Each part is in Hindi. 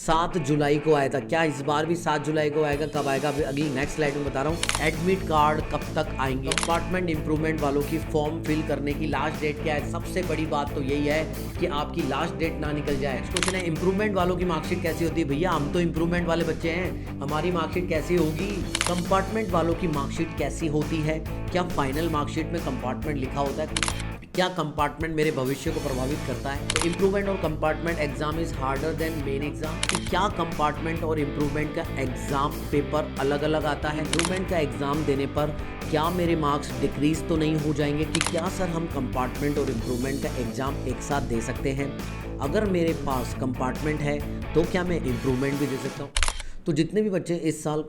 7 जुलाई को आया था, क्या इस बार भी 7 जुलाई को आएगा? कब आएगा अभी अगली नेक्स्ट स्लाइड में बता रहा हूँ। एडमिट कार्ड कब तक आएंगे? कंपार्टमेंट इंप्रूवमेंट वालों की फॉर्म फिल करने की लास्ट डेट क्या है? सबसे बड़ी बात तो यही है कि आपकी लास्ट डेट ना निकल जाए। क्वेश्चन है इंप्रूवमेंट वालों की मार्कशीट कैसी होती है? भैया हम तो इंप्रूवमेंट वाले बच्चे हैं, हमारी मार्कशीट कैसी होगी? कंपार्टमेंट वालों की मार्कशीट कैसी होती है? क्या फाइनल मार्कशीट में कंपार्टमेंट लिखा होता है? क्या कंपार्टमेंट मेरे भविष्य को प्रभावित करता है? तो इंप्रूवमेंट और compartment exam is harder than main exam. क्या कंपार्टमेंट और इंप्रूवमेंट का एग्जाम पेपर अलग अलग आता है? इंप्रूवमेंट का एग्जाम देने पर क्या मेरे मार्क्स डिक्रीज तो नहीं हो जाएंगे? कि क्या सर हम कंपार्टमेंट और इंप्रूवमेंट का एग्जाम एक साथ दे सकते हैं? अगर मेरे पास कंपार्टमेंट है तो क्या मैं इंप्रूवमेंट भी दे सकता हूँ? तो जितने भी बच्चे इस साल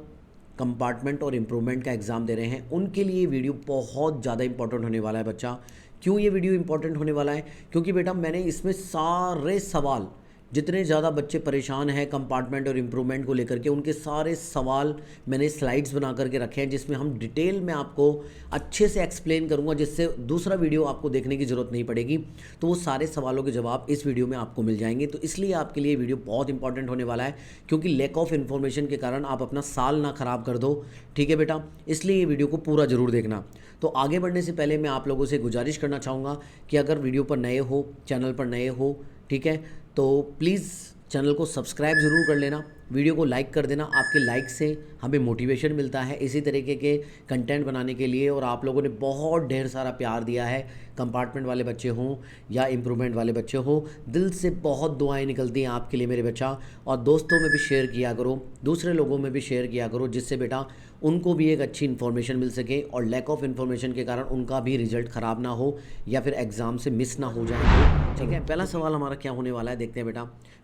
कंपार्टमेंट और इम्प्रूवमेंट का एग्ज़ाम दे रहे हैं उनके लिए ये वीडियो बहुत ज़्यादा इंपॉर्टेंट होने वाला है बच्चा। क्यों ये वीडियो इंपॉर्टेंट होने वाला है? क्योंकि बेटा मैंने इसमें सारे सवाल, जितने ज़्यादा बच्चे परेशान हैं कंपार्टमेंट और इम्प्रूवमेंट को लेकर के, उनके सारे सवाल मैंने स्लाइड्स बना करके रखे हैं जिसमें हम डिटेल में आपको अच्छे से एक्सप्लेन करूंगा, जिससे दूसरा वीडियो आपको देखने की ज़रूरत नहीं पड़ेगी। तो वो सारे सवालों के जवाब इस वीडियो में आपको मिल जाएंगे। तो इसलिए आपके लिए वीडियो बहुत इंपॉर्टेंट होने वाला है, क्योंकि लैक ऑफ इन्फॉर्मेशन के कारण आप अपना साल ना ख़राब कर दो। ठीक है बेटा, इसलिए ये वीडियो को पूरा ज़रूर देखना। तो आगे बढ़ने से पहले मैं आप लोगों से गुजारिश करना चाहूँगा कि अगर वीडियो पर नए हो, चैनल पर नए हो, ठीक है, तो प्लीज़ चैनल को सब्सक्राइब ज़रूर कर लेना, वीडियो को लाइक कर देना। आपके लाइक से हमें मोटिवेशन मिलता है इसी तरीके के कंटेंट बनाने के लिए। और आप लोगों ने बहुत ढेर सारा प्यार दिया है, कंपार्टमेंट वाले बच्चे हों या इम्प्रूवमेंट वाले बच्चे हों, दिल से बहुत दुआएं निकलती हैं आपके लिए मेरे बच्चा। और दोस्तों में भी शेयर किया करो, दूसरे लोगों में भी शेयर किया करो, जिससे बेटा उनको भी एक अच्छी इन्फॉर्मेशन मिल सके और लैक ऑफ इन्फॉर्मेशन के कारण उनका भी रिजल्ट ख़राब ना हो या फिर एग्ज़ाम से मिस ना हो जाए। ठीक है, पहला सवाल हमारा क्या होने वाला है देखते हैं बेटा।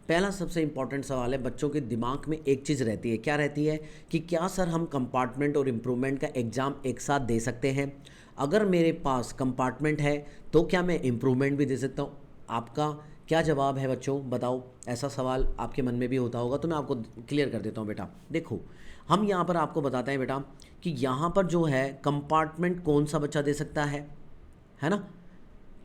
पहला सबसे इंपॉर्टेंट सवाल है, बच्चों के दिमाग में एक चीज़ रहती है, क्या रहती है? कि क्या सर हम कंपार्टमेंट और इम्प्रूवमेंट का एग्ज़ाम एक साथ दे सकते हैं? अगर मेरे पास कंपार्टमेंट है तो क्या मैं इम्प्रूवमेंट भी दे सकता हूँ? आपका क्या जवाब है बच्चों, बताओ। ऐसा सवाल आपके मन में भी होता होगा, तो मैं आपको क्लियर कर देता हूँ बेटा। देखो, हम यहाँ पर आपको बताते हैं बेटा कि यहाँ पर जो है कंपार्टमेंट कौन सा बच्चा दे सकता है ना?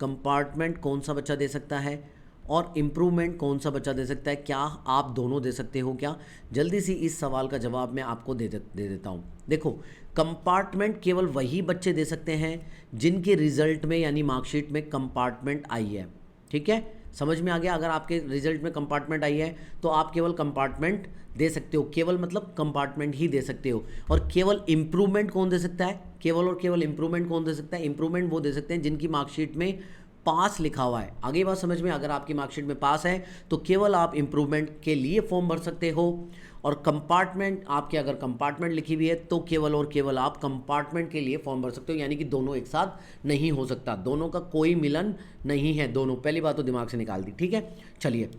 कंपार्टमेंट कौन सा बच्चा दे सकता है और इम्प्रूवमेंट कौन सा बच्चा दे सकता है? क्या आप दोनों दे सकते हो क्या? जल्दी से इस सवाल का जवाब मैं आपको दे देता हूँ। देखो, कंपार्टमेंट केवल वही बच्चे दे सकते हैं जिनके रिजल्ट में यानी मार्कशीट में कंपार्टमेंट आई है। ठीक है, समझ में आ गया? अगर आपके रिजल्ट में कंपार्टमेंट आई है तो आप केवल कंपार्टमेंट दे सकते हो, केवल मतलब कंपार्टमेंट ही दे सकते हो। और केवल इम्प्रूवमेंट कौन दे सकता है? केवल और केवल इम्प्रूवमेंट कौन दे सकता है? इम्प्रूवमेंट वो दे सकते हैं जिनकी मार्कशीट में पास लिखा हुआ है। आगे बात समझ में? अगर आपकी मार्कशीट में पास है तो केवल आप इम्प्रूवमेंट के लिए फॉर्म भर सकते हो। और कंपार्टमेंट, आपके अगर कंपार्टमेंट लिखी हुई है तो केवल और केवल आप कंपार्टमेंट के लिए फॉर्म भर सकते हो, यानी कि दोनों एक साथ नहीं हो सकता, दोनों का कोई मिलन नहीं है। दोनों, पहली बात तो दिमाग से निकाल दी। ठीक है, चलिए।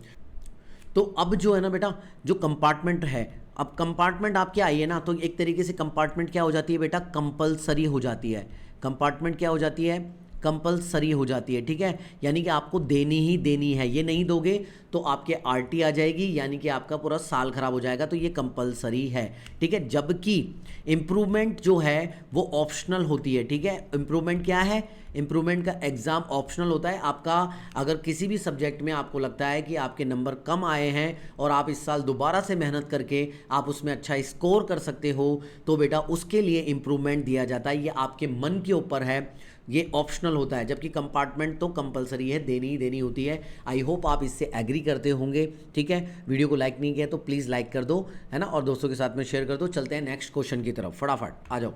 तो अब जो है ना बेटा, जो कंपार्टमेंट है, अब कंपार्टमेंट आपकी आई है ना, तो एक तरीके से कंपार्टमेंट क्या हो जाती है बेटा? कंपलसरी हो जाती है। कंपार्टमेंट क्या हो जाती है? कंपलसरी हो जाती है। ठीक है, यानी कि आपको देनी ही देनी है, ये नहीं दोगे तो आपके आरटी आ जाएगी, यानी कि आपका पूरा साल खराब हो जाएगा। तो ये कंपलसरी है। ठीक है, जबकि इम्प्रूवमेंट जो है वो ऑप्शनल होती है। ठीक है, इम्प्रूवमेंट क्या है? इम्प्रूवमेंट का एग्ज़ाम ऑप्शनल होता है आपका। अगर किसी भी सब्जेक्ट में आपको लगता है कि आपके नंबर कम आए हैं और आप इस साल दोबारा से मेहनत करके आप उसमें अच्छा स्कोर कर सकते हो, तो बेटा उसके लिए इम्प्रूवमेंट दिया जाता है। ये आपके मन के ऊपर है, ये ऑप्शनल होता है, जबकि कंपार्टमेंट तो कंपलसरी है, देनी ही देनी होती है। आई होप आप इससे एग्री करते होंगे। ठीक है, वीडियो को लाइक नहीं किया तो प्लीज़ लाइक कर दो, है ना, और दोस्तों के साथ में शेयर कर दो। चलते हैं नेक्स्ट क्वेश्चन की तरफ, फटाफट आ जाओ।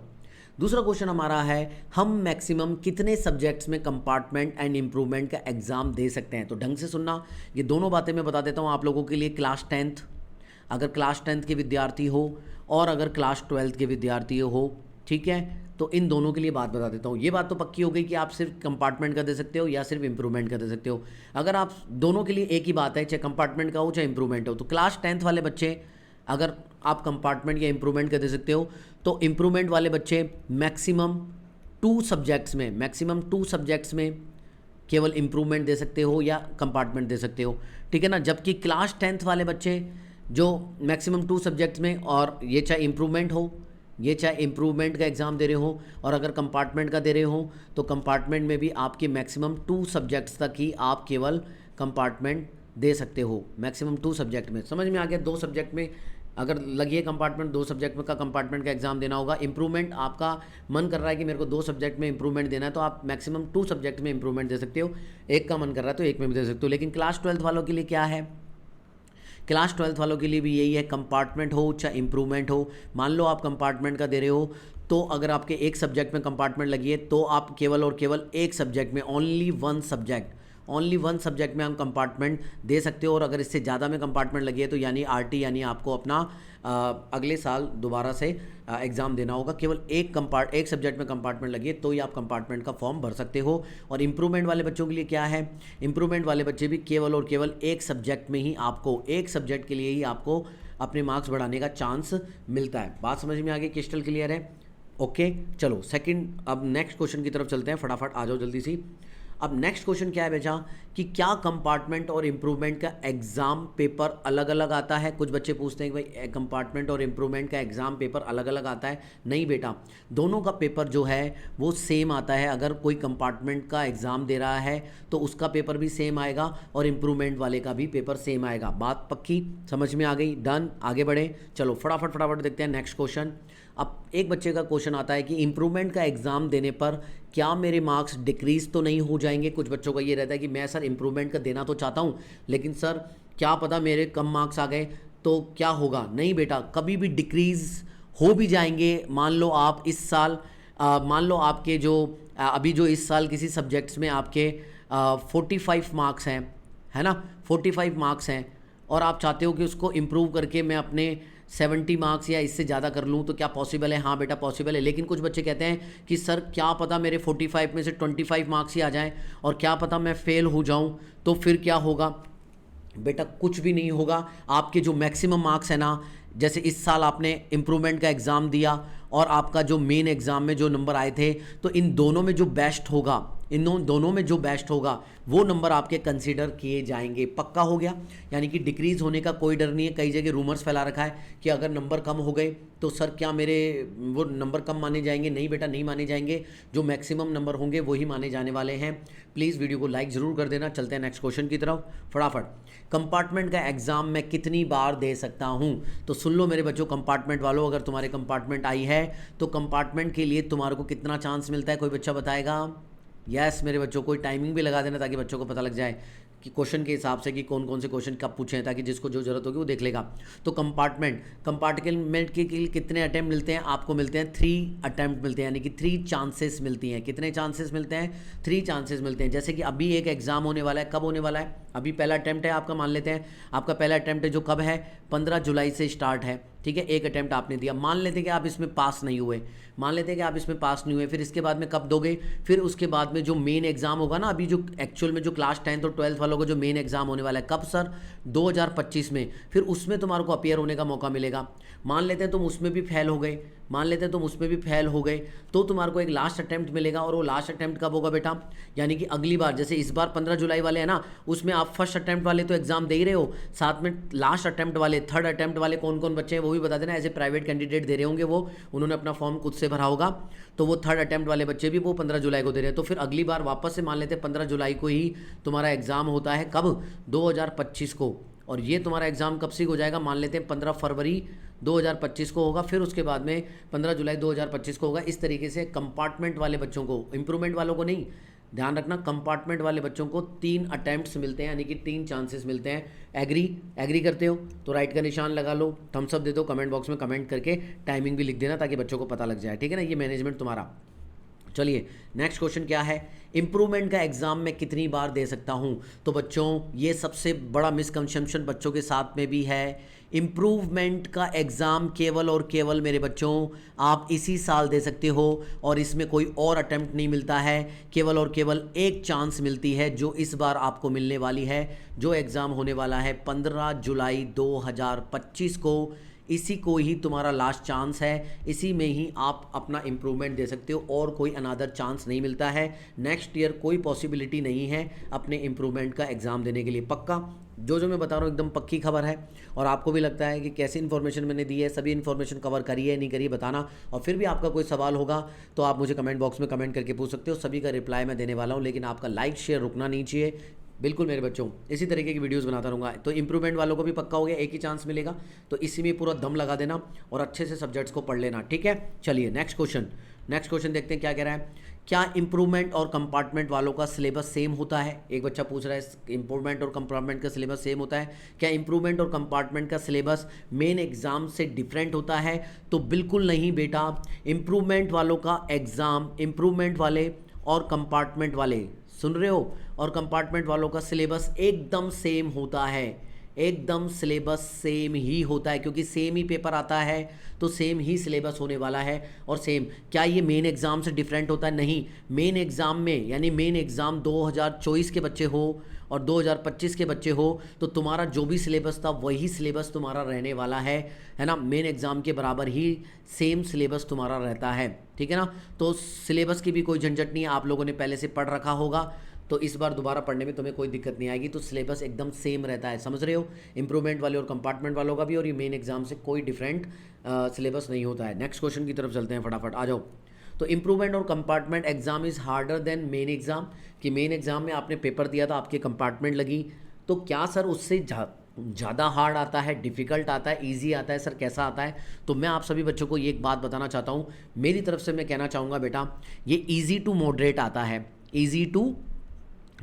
दूसरा क्वेश्चन हमारा है, हम मैक्सिमम कितने सब्जेक्ट्स में कंपार्टमेंट एंड इम्प्रूवमेंट का एग्जाम दे सकते हैं? तो ढंग से सुनना, ये दोनों बातें मैं बता देता हूँ आप लोगों के लिए। क्लास 10th, अगर क्लास 10th के विद्यार्थी हो और अगर क्लास 12th के विद्यार्थी हो, ठीक है, तो इन दोनों के लिए बात बता देता हूँ। ये बात तो पक्की हो गई कि आप सिर्फ कंपार्टमेंट का दे सकते हो या सिर्फ इंप्रूवमेंट का दे सकते हो। अगर आप दोनों के लिए एक ही बात है, चाहे कंपार्टमेंट का हो चाहे इंप्रूवमेंट हो, तो क्लास 10th वाले बच्चे अगर आप कंपार्टमेंट या इंप्रूवमेंट का दे सकते हो, तो इंप्रूवमेंट वाले बच्चे मैक्सिमम 2 सब्जेक्ट्स में केवल इंप्रूवमेंट दे सकते हो या कंपार्टमेंट दे सकते हो। ठीक है ना, जबकि क्लास 10th वाले बच्चे जो मैक्सिमम 2 सब्जेक्ट्स में, और ये चाहे इंप्रूवमेंट हो, ये चाहे इंप्रूवमेंट का एग्ज़ाम दे रहे हो, और अगर कंपार्टमेंट का दे रहे हो तो कंपार्टमेंट में भी आपके मैक्सिमम 2 सब्जेक्ट्स तक ही आप केवल कंपार्टमेंट दे सकते हो, मैक्सिमम 2 सब्जेक्ट में। समझ में आ गया? 2 सब्जेक्ट में अगर लगी है कंपार्टमेंट, 2 सब्जेक्ट में का कंपार्टमेंट का एग्जाम देना होगा। इंप्रूवमेंट आपका मन कर रहा है कि मेरे को 2 सब्जेक्ट में इंप्रूवमेंट देना है, तो आप मैक्सिमम 2 सब्जेक्ट में इंप्रूवमेंट दे सकते हो। एक का मन कर रहा है तो एक में भी दे सकते हो। लेकिन क्लास 12th वालों के लिए क्या है, क्लास 12th वालों के लिए भी यही है, कंपार्टमेंट हो चाहे इंप्रूवमेंट हो। मान लो आप कंपार्टमेंट का दे रहे हो, तो अगर आपके एक सब्जेक्ट में कंपार्टमेंट लगी है तो आप केवल और केवल एक सब्जेक्ट में, ओनली वन सब्जेक्ट में हम कंपार्टमेंट दे सकते हो। और अगर इससे ज़्यादा में कंपार्टमेंट लगी है तो यानी आरटी, यानी आपको अपना अगले साल दोबारा से एग्ज़ाम देना होगा। केवल एक सब्जेक्ट में कंपार्टमेंट लगी है तो ही आप कंपार्टमेंट का फॉर्म भर सकते हो। और इंप्रूवमेंट वाले बच्चों के लिए क्या है, इंप्रूवमेंट वाले बच्चे भी केवल और केवल एक सब्जेक्ट में ही आपको, एक सब्जेक्ट के लिए ही आपको अपने मार्क्स बढ़ाने का चांस मिलता है। बात समझ में आ गई? क्रिस्टल क्लियर है? ओके चलो सेकंड, अब नेक्स्ट क्वेश्चन की तरफ चलते हैं। फटाफट आ जाओ जल्दी सी। अब नेक्स्ट क्वेश्चन क्या है बेटा कि क्या कंपार्टमेंट और इंप्रूवमेंट का एग्जाम पेपर अलग अलग आता है। कुछ बच्चे पूछते हैं कि भाई कंपार्टमेंट और इंप्रूवमेंट का एग्जाम पेपर अलग अलग आता है। नहीं बेटा, दोनों का पेपर जो है वो सेम आता है। अगर कोई कंपार्टमेंट का एग्जाम दे रहा है तो उसका पेपर भी सेम आएगा और इंप्रूवमेंट वाले का भी पेपर सेम आएगा। बात पक्की समझ में आ गई? डन, आगे बढ़े। चलो फटाफट देखते हैं नेक्स्ट क्वेश्चन। अब एक बच्चे का क्वेश्चन आता है कि इंप्रूवमेंट का एग्ज़ाम देने पर क्या मेरे मार्क्स डिक्रीज़ तो नहीं हो जाएंगे। कुछ बच्चों का ये रहता है कि मैं सर इंप्रूवमेंट का देना तो चाहता हूँ, लेकिन सर क्या पता मेरे कम मार्क्स आ गए तो क्या होगा। नहीं बेटा, कभी भी डिक्रीज़ हो भी जाएंगे। मान लो आप इस साल मान लो आपके जो अभी जो इस साल किसी सब्जेक्ट्स में आपके 45 मार्क्स हैं, है ना, 45 मार्क्स हैं, और आप चाहते हो कि उसको इम्प्रूव करके मैं अपने 70 मार्क्स या इससे ज़्यादा कर लूँ, तो क्या पॉसिबल है? हाँ बेटा पॉसिबल है। लेकिन कुछ बच्चे कहते हैं कि सर क्या पता मेरे 45 में से 25 मार्क्स ही आ जाएं और क्या पता मैं फ़ेल हो जाऊँ, तो फिर क्या होगा? बेटा कुछ भी नहीं होगा। आपके जो मैक्सिमम मार्क्स है ना, जैसे इस साल आपने इम्प्रूवमेंट का एग्ज़ाम दिया और आपका जो मेन एग्ज़ाम में जो नंबर आए थे, तो इन दोनों में जो बेस्ट होगा, इन दोनों में जो बेस्ट होगा वो नंबर आपके कंसीडर किए जाएंगे। पक्का हो गया? यानी कि डिक्रीज़ होने का कोई डर नहीं है। कई जगह रूमर्स फैला रखा है कि अगर नंबर कम हो गए तो सर क्या मेरे वो नंबर कम माने जाएंगे। नहीं बेटा, नहीं माने जाएंगे। जो मैक्सिमम नंबर होंगे वही माने जाने वाले हैं। प्लीज़ वीडियो को लाइक ज़रूर कर देना। चलते हैं नेक्स्ट क्वेश्चन की तरफ फटाफट। कंपार्टमेंट का एग्ज़ाम मैं कितनी बार दे सकता हूँ? तो सुन लो मेरे बच्चों, कंपार्टमेंट वालों, अगर तुम्हारे कंपार्टमेंट आई है तो कंपार्टमेंट के लिए तुम्हारे को कितना चांस मिलता है? कोई बच्चा बताएगा? यस मेरे बच्चों, कोई टाइमिंग भी लगा देना ताकि बच्चों को पता लग जाए कि क्वेश्चन के हिसाब से कि कौन कौन से क्वेश्चन कब पूछे हैं, ताकि जिसको जो जरूरत होगी वो देख लेगा। तो कंपार्टमेंट के लिए कितने अटैम्प्ट मिलते हैं? आपको मिलते हैं 3 अटैम्प्ट मिलते हैं, यानी कि 3 चांसेस मिलती हैं। कितने चांसेस मिलते हैं? 3 चांसेस मिलते हैं। जैसे कि अभी एक एग्जाम होने वाला है। कब होने वाला है? अभी पहला अटैम्प्ट है आपका, मान लेते हैं आपका पहला अटैम्प्ट है जो कब है? 15 जुलाई से स्टार्ट है। ठीक है, एक अटैम्प्ट आपने दिया। मान लेते हैं कि आप इसमें पास नहीं हुए, फिर इसके बाद में कब दोगे? फिर उसके बाद में जो मेन एग्जाम होगा ना, अभी जो एक्चुअल में जो क्लास 10th और 12th वालों का जो मेन एग्जाम होने वाला है, कब सर? 2025 में। फिर उसमें तुम्हारे को अपियर होने का मौका मिलेगा। मान लेते हैं तुम उसमें भी फेल हो गए, तो तुम्हारे को एक लास्ट अटैम्प्ट मिलेगा। और वो लास्ट अटैम्प्ट कब होगा बेटा? यानी कि अगली बार, जैसे इस बार 15 जुलाई वाले हैं ना, उसमें आप फर्स्ट अटैम्प्ट वाले तो एग्जाम दे ही रहे हो, साथ में लास्ट अटैम्प्ट वाले, थर्ड अटैम्प्ट वाले कौन कौन बच्चे हैं वो भी बता देना। ऐसे प्राइवेट कैंडिडेट दे रहे होंगे, वो उन्होंने अपना फॉर्म खुद से भरा होगा, तो वो थर्ड अटैम्प्ट वाले बच्चे भी वो 15 जुलाई को दे रहे हैं। तो फिर अगली बार वापस से मान लेते हैं 15 जुलाई को ही तुम्हारा एग्जाम होता है। कब? 2025 को। और ये तुम्हारा एग्जाम कब से हो जाएगा? मान लेते हैं 15 फरवरी 2025 को होगा। फिर उसके बाद में 15 जुलाई 2025 को होगा। इस तरीके से कंपार्टमेंट वाले बच्चों को, इंप्रूवमेंट वालों को नहीं, ध्यान रखना, कंपार्टमेंट वाले बच्चों को 3 अटैम्प्ट्स मिलते हैं, यानी कि 3 चांसेस मिलते हैं। एग्री करते हो तो राइट का निशान लगा लो, थम्स अप दे दो, कमेंट बॉक्स में कमेंट करके टाइमिंग भी लिख देना ताकि बच्चों को पता लग जाए। ठीक है ना, ये मैनेजमेंट तुम्हारा। चलिए नेक्स्ट क्वेश्चन क्या है? इंप्रूवमेंट का एग्जाम मैं कितनी बार दे सकता हूं? तो बच्चों ये सबसे बड़ा मिसकंसेप्शन बच्चों के साथ में भी है। इंप्रूवमेंट का एग्ज़ाम केवल और केवल मेरे बच्चों आप इसी साल दे सकते हो और इसमें कोई और अटेम्प्ट नहीं मिलता है। केवल और केवल एक चांस मिलती है जो इस बार आपको मिलने वाली है। जो एग्ज़ाम होने वाला है 15 जुलाई 2025 को, इसी को ही तुम्हारा लास्ट चांस है। इसी में ही आप अपना इम्प्रूवमेंट दे सकते हो और कोई अनदर चांस नहीं मिलता है। नेक्स्ट ईयर कोई पॉसिबिलिटी नहीं है अपने इम्प्रूवमेंट का एग्ज़ाम देने के लिए। पक्का जो मैं बता रहा हूँ एकदम पक्की खबर है। और आपको भी लगता है कि कैसी इन्फॉर्मेशन मैंने दी है, सभी इन्फॉर्मेशन कवर करी है नहीं करी है बताना। और फिर भी आपका कोई सवाल होगा तो आप मुझे कमेंट बॉक्स में कमेंट करके पूछ सकते हो, सभी का रिप्लाई मैं देने वाला हूँ। लेकिन आपका लाइक शेयर रुकना नहीं चाहिए। बिल्कुल मेरे बच्चों, इसी तरीके की वीडियोस बनाता रहूँगा। तो इंप्रूवमेंट वालों को भी पक्का हो गया, एक ही चांस मिलेगा, तो इसी में पूरा दम लगा देना और अच्छे से सब्जेक्ट्स को पढ़ लेना, ठीक है। चलिए नेक्स्ट क्वेश्चन देखते हैं क्या कह रहा है। क्या इंप्रूवमेंट और कंपार्टमेंट वालों का सिलेबस सेम होता है? एक बच्चा पूछ रहा है इंप्रूवमेंट और कंपार्टमेंट का सिलेबस सेम होता है क्या? इंप्रूवमेंट और कंपार्टमेंट का सिलेबस मेन एग्जाम से डिफरेंट होता है? तो बिल्कुल नहीं बेटा। इंप्रूवमेंट वालों का एग्ज़ाम, इंप्रूवमेंट वाले और कंपार्टमेंट वाले, सुन रहे हो, और कंपार्टमेंट वालों का सिलेबस एकदम सेम होता है, एकदम सिलेबस सेम ही होता है, क्योंकि सेम ही पेपर आता है तो सेम ही सिलेबस होने वाला है। और सेम, क्या ये मेन एग्ज़ाम से डिफरेंट होता है? नहीं। मेन एग्ज़ाम में, यानी मेन एग्ज़ाम 2024 के बच्चे हो और 2025 के बच्चे हो, तो तुम्हारा जो भी सिलेबस था वही सिलेबस तुम्हारा रहने वाला है ना। मेन एग्ज़ाम के बराबर ही सेम सिलेबस तुम्हारा रहता है, ठीक है ना। तो सिलेबस की भी कोई झंझट नहीं है, आप लोगों ने पहले से पढ़ रखा होगा, तो इस बार दोबारा पढ़ने में तुम्हें कोई दिक्कत नहीं आएगी। तो सिलेबस एकदम सेम रहता है, समझ रहे हो, इंप्रूवमेंट वाले और कंपार्टमेंट वालों का भी, और ये मेन एग्जाम से कोई डिफरेंट सिलेबस नहीं होता है। नेक्स्ट क्वेश्चन की तरफ चलते हैं, फटाफट आ जाओ। तो इंप्रूवमेंट और compartment exam is harder than main exam, कि मेन एग्जाम में आपने पेपर दिया था, आपकी कंपार्टमेंट लगी, तो क्या सर उससे ज़्यादा हार्ड आता है, डिफ़िकल्ट आता है, ईजी आता है? सर कैसा आता है? तो मैं आप सभी बच्चों को ये एक बात बताना चाहता हूँ, मेरी तरफ से मैं कहना चाहूँगा बेटा, ये ईजी टू मॉडरेट आता है, ईजी टू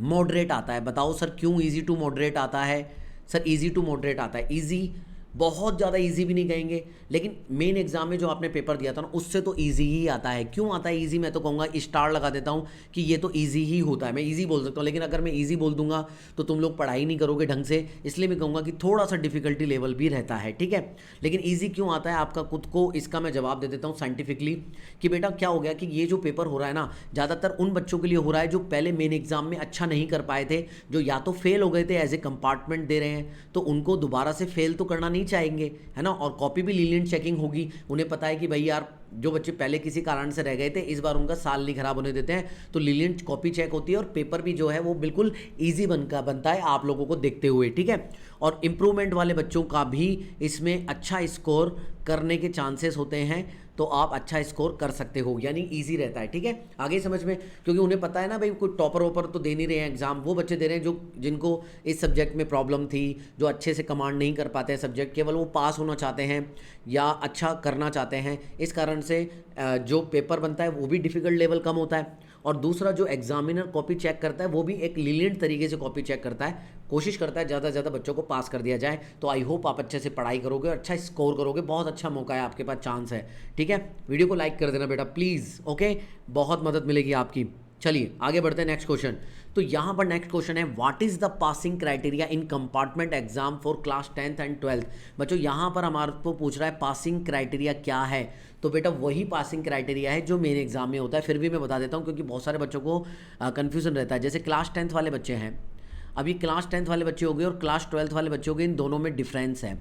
मॉडरेट आता है। बताओ सर क्यों इजी टू मॉडरेट आता है? सर इजी टू मॉडरेट आता है, इजी, बहुत ज़्यादा इजी भी नहीं कहेंगे, लेकिन मेन एग्जाम में जो आपने पेपर दिया था ना, उससे तो इजी ही आता है। क्यों आता है इजी? मैं तो कहूँगा स्टार लगा देता हूँ कि ये तो इजी ही होता है, मैं इजी बोल सकता हूँ, लेकिन अगर मैं इजी बोल दूंगा तो तुम लोग पढ़ाई नहीं करोगे ढंग से, इसलिए मैं कहूँगा कि थोड़ा सा डिफिकल्टी लेवल भी रहता है, ठीक है। लेकिन ईजी क्यों आता है आपका खुद को, इसका मैं जवाब दे देता हूँ साइंटिफिकली, कि बेटा क्या हो गया कि ये जो पेपर हो रहा है ना, ज़्यादातर उन बच्चों के लिए हो रहा है जो पहले मेन एग्जाम में अच्छा नहीं कर पाए थे, जो या तो फेल हो गए थे, एज ए कंपार्टमेंट दे रहे हैं, तो उनको दोबारा से फेल तो करना नहीं चाहेंगे, है ना। और कॉपी भी लीनियंट चेकिंग होगी, उन्हें पता है कि भाई यार जो बच्चे पहले किसी कारण से रह गए थे, इस बार उनका साल नहीं खराब होने देते हैं, तो लीनियंट कॉपी चेक होती है और पेपर भी जो है वो बिल्कुल ईजी बनता है आप लोगों को देखते हुए, ठीक है। और इम्प्रूवमेंट वाले बच्चों का भी इसमें अच्छा स्कोर करने के चांसेस होते हैं, तो आप अच्छा स्कोर कर सकते हो, यानी इजी रहता है, ठीक है। आगे समझ में, क्योंकि उन्हें पता है ना भाई, कोई टॉपर वॉपर तो दे नहीं रहे हैं एग्जाम, वो बच्चे दे रहे हैं जो जिनको इस सब्जेक्ट में प्रॉब्लम थी, जो अच्छे से कमांड नहीं कर पाते हैं सब्जेक्ट, केवल वो पास होना चाहते हैं या अच्छा करना चाहते हैं, इस कारण से जो पेपर बनता है वो भी डिफ़िकल्ट लेवल कम होता है। और दूसरा, जो एग्जामिनर कॉपी चेक करता है वो भी एक लीनियंट तरीके से कॉपी चेक करता है, कोशिश करता है ज़्यादा से ज़्यादा बच्चों को पास कर दिया जाए। तो आई होप आप अच्छे से पढ़ाई करोगे और अच्छा स्कोर करोगे, बहुत अच्छा मौका है आपके पास, चांस है, ठीक है। वीडियो को लाइक कर देना बेटा प्लीज़, ओके, बहुत मदद मिलेगी आपकी। चलिए आगे बढ़ते हैं, नेक्स्ट क्वेश्चन। तो यहाँ पर नेक्स्ट क्वेश्चन है, what is the passing criteria in compartment exam for class 10th and 12th? बच्चों यहाँ पर हमारे को पूछ रहा है पासिंग क्राइटेरिया क्या है, तो बेटा वही पासिंग क्राइटेरिया है जो मेन एग्जाम में होता है। फिर भी मैं बता देता हूँ, क्योंकि बहुत सारे बच्चों को कन्फ्यूजन रहता है। जैसे क्लास 10th वाले बच्चे हैं, अभी क्लास 10th वाले बच्चे हो गए और क्लास 12th वाले बच्चे हो गए, इन दोनों में डिफरेंस है।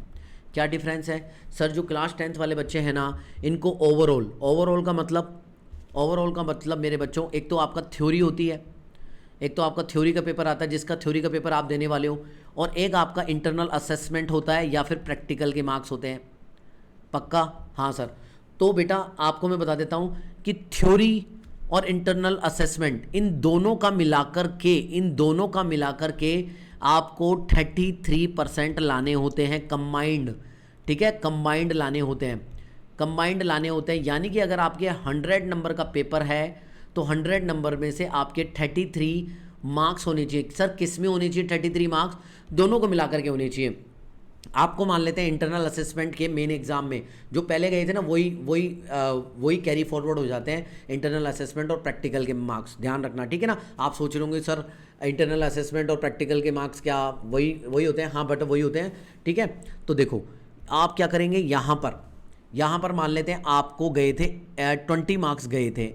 क्या डिफरेंस है? सर जो क्लास 10th वाले बच्चे हैं ना, इनको ओवरऑल का मतलब मेरे बच्चों, एक तो आपका थ्योरी होती है, एक तो आपका थ्योरी का पेपर आता है जिसका थ्योरी का पेपर आप देने वाले हो, और एक आपका इंटरनल असेसमेंट होता है या फिर प्रैक्टिकल के मार्क्स होते हैं। पक्का? हाँ सर। तो बेटा आपको मैं बता देता हूँ कि थ्योरी और इंटरनल असेसमेंट, इन दोनों का मिलाकर के आपको 33% लाने होते हैं कंबाइंड, ठीक है, कंबाइंड लाने होते हैं। यानी कि अगर आपके 100 नंबर का पेपर है तो 100 नंबर में से आपके 33 मार्क्स होने चाहिए। सर किस में होने चाहिए 33 मार्क्स? दोनों को मिलाकर के होने चाहिए। आपको मान लेते हैं इंटरनल असेसमेंट के मेन एग्जाम में जो पहले गए थे ना, वही कैरी फॉरवर्ड हो जाते हैं, इंटरनल असेसमेंट और प्रैक्टिकल के मार्क्स, ध्यान रखना, ठीक है ना। आप सोच रहे होंगे सर इंटरनल असेसमेंट और प्रैक्टिकल के मार्क्स क्या वही होते हैं? हाँ बट वही होते हैं, ठीक है। तो देखो आप क्या करेंगे, यहाँ पर मान लेते हैं आपको गए थे 20 मार्क्स गए थे,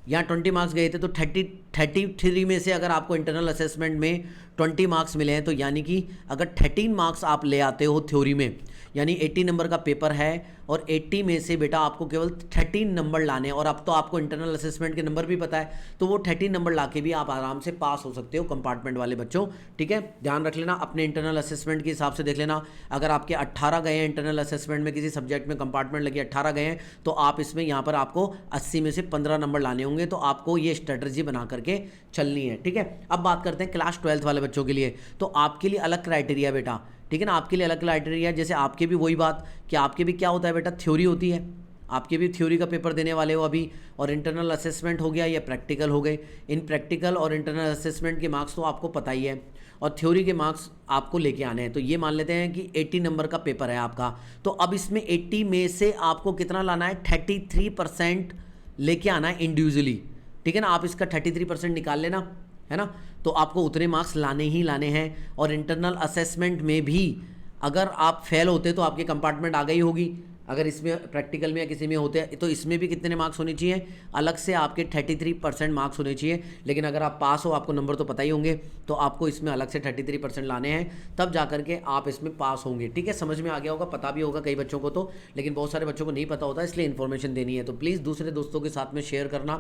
यहाँ 20 मार्क्स गए थे, तो 33 में से अगर आपको इंटरनल असेसमेंट में 20 मार्क्स मिले हैं, तो यानी कि अगर 13 मार्क्स आप ले आते हो थ्योरी में, यानी 80 नंबर का पेपर है और 80 में से बेटा आपको केवल 13 नंबर लाने हैं। और अब तो आपको इंटरनल असेसमेंट के नंबर भी पता है, तो वो 13 नंबर लाके भी आप आराम से पास हो सकते हो कंपार्टमेंट वाले बच्चों। ठीक है, ध्यान रख लेना, अपने इंटरनल असेसमेंट के हिसाब से देख लेना। अगर आपके 18 गए हैं इंटरनल असेसमेंट में, किसी सब्जेक्ट में कंपार्टमेंट लगे 18 गए हैं, तो आप इसमें यहाँ पर आपको 80 में से 15 नंबर लाने होंगे। तो आपको ये स्ट्रेटजी बना करके चलनी है। ठीक है, अब बात करते हैं क्लास 12th वाले बच्चों के लिए। तो आपके लिए अलग क्राइटेरिया बेटा, ठीक है ना, आपके लिए अलग क्राइटेरिया। जैसे आपके भी वही बात कि आपके भी क्या होता है बेटा, थ्योरी होती है, आपके भी थ्योरी का पेपर देने वाले हो अभी, और इंटरनल असेसमेंट हो गया या प्रैक्टिकल हो गए। इन प्रैक्टिकल और इंटरनल असेसमेंट के मार्क्स तो आपको पता ही है, और थ्योरी के मार्क्स आपको लेके आने हैं। तो ये मान लेते हैं कि 80 नंबर का पेपर है आपका, तो अब इसमें 80 में से आपको कितना लाना है, 33% लेके आना है इंडिविजुअली। ठीक है ना, आप इसका 33% निकाल लेना, है ना, तो आपको उतने मार्क्स लाने ही लाने हैं। और इंटरनल असेसमेंट में भी अगर आप फेल होते तो आपकी कंपार्टमेंट आ गई होगी, अगर इसमें प्रैक्टिकल में या किसी में होते हैं तो इसमें भी कितने मार्क्स होने चाहिए, अलग से आपके 33% मार्क्स होने चाहिए। लेकिन अगर आप पास हो, आपको नंबर तो पता ही होंगे, तो आपको इसमें अलग से 33% लाने हैं, तब जा करके आप इसमें पास होंगे। ठीक है, समझ में आ गया होगा, पता भी होगा कई बच्चों को तो, लेकिन बहुत सारे बच्चों को नहीं पता होता, इसलिए इन्फॉर्मेशन देनी है। तो प्लीज़ दूसरे दोस्तों के साथ में शेयर करना।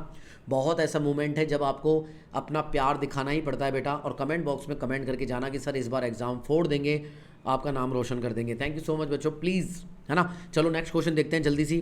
बहुत ऐसा मोमेंट है जब आपको अपना प्यार दिखाना ही पड़ता है बेटा, और कमेंट बॉक्स में कमेंट करके जाना कि सर इस बार एग्ज़ाम फोड़ देंगे, आपका नाम रोशन कर देंगे। थैंक यू सो मच बच्चों, प्लीज़, है ना। चलो नेक्स्ट क्वेश्चन देखते हैं जल्दी सी।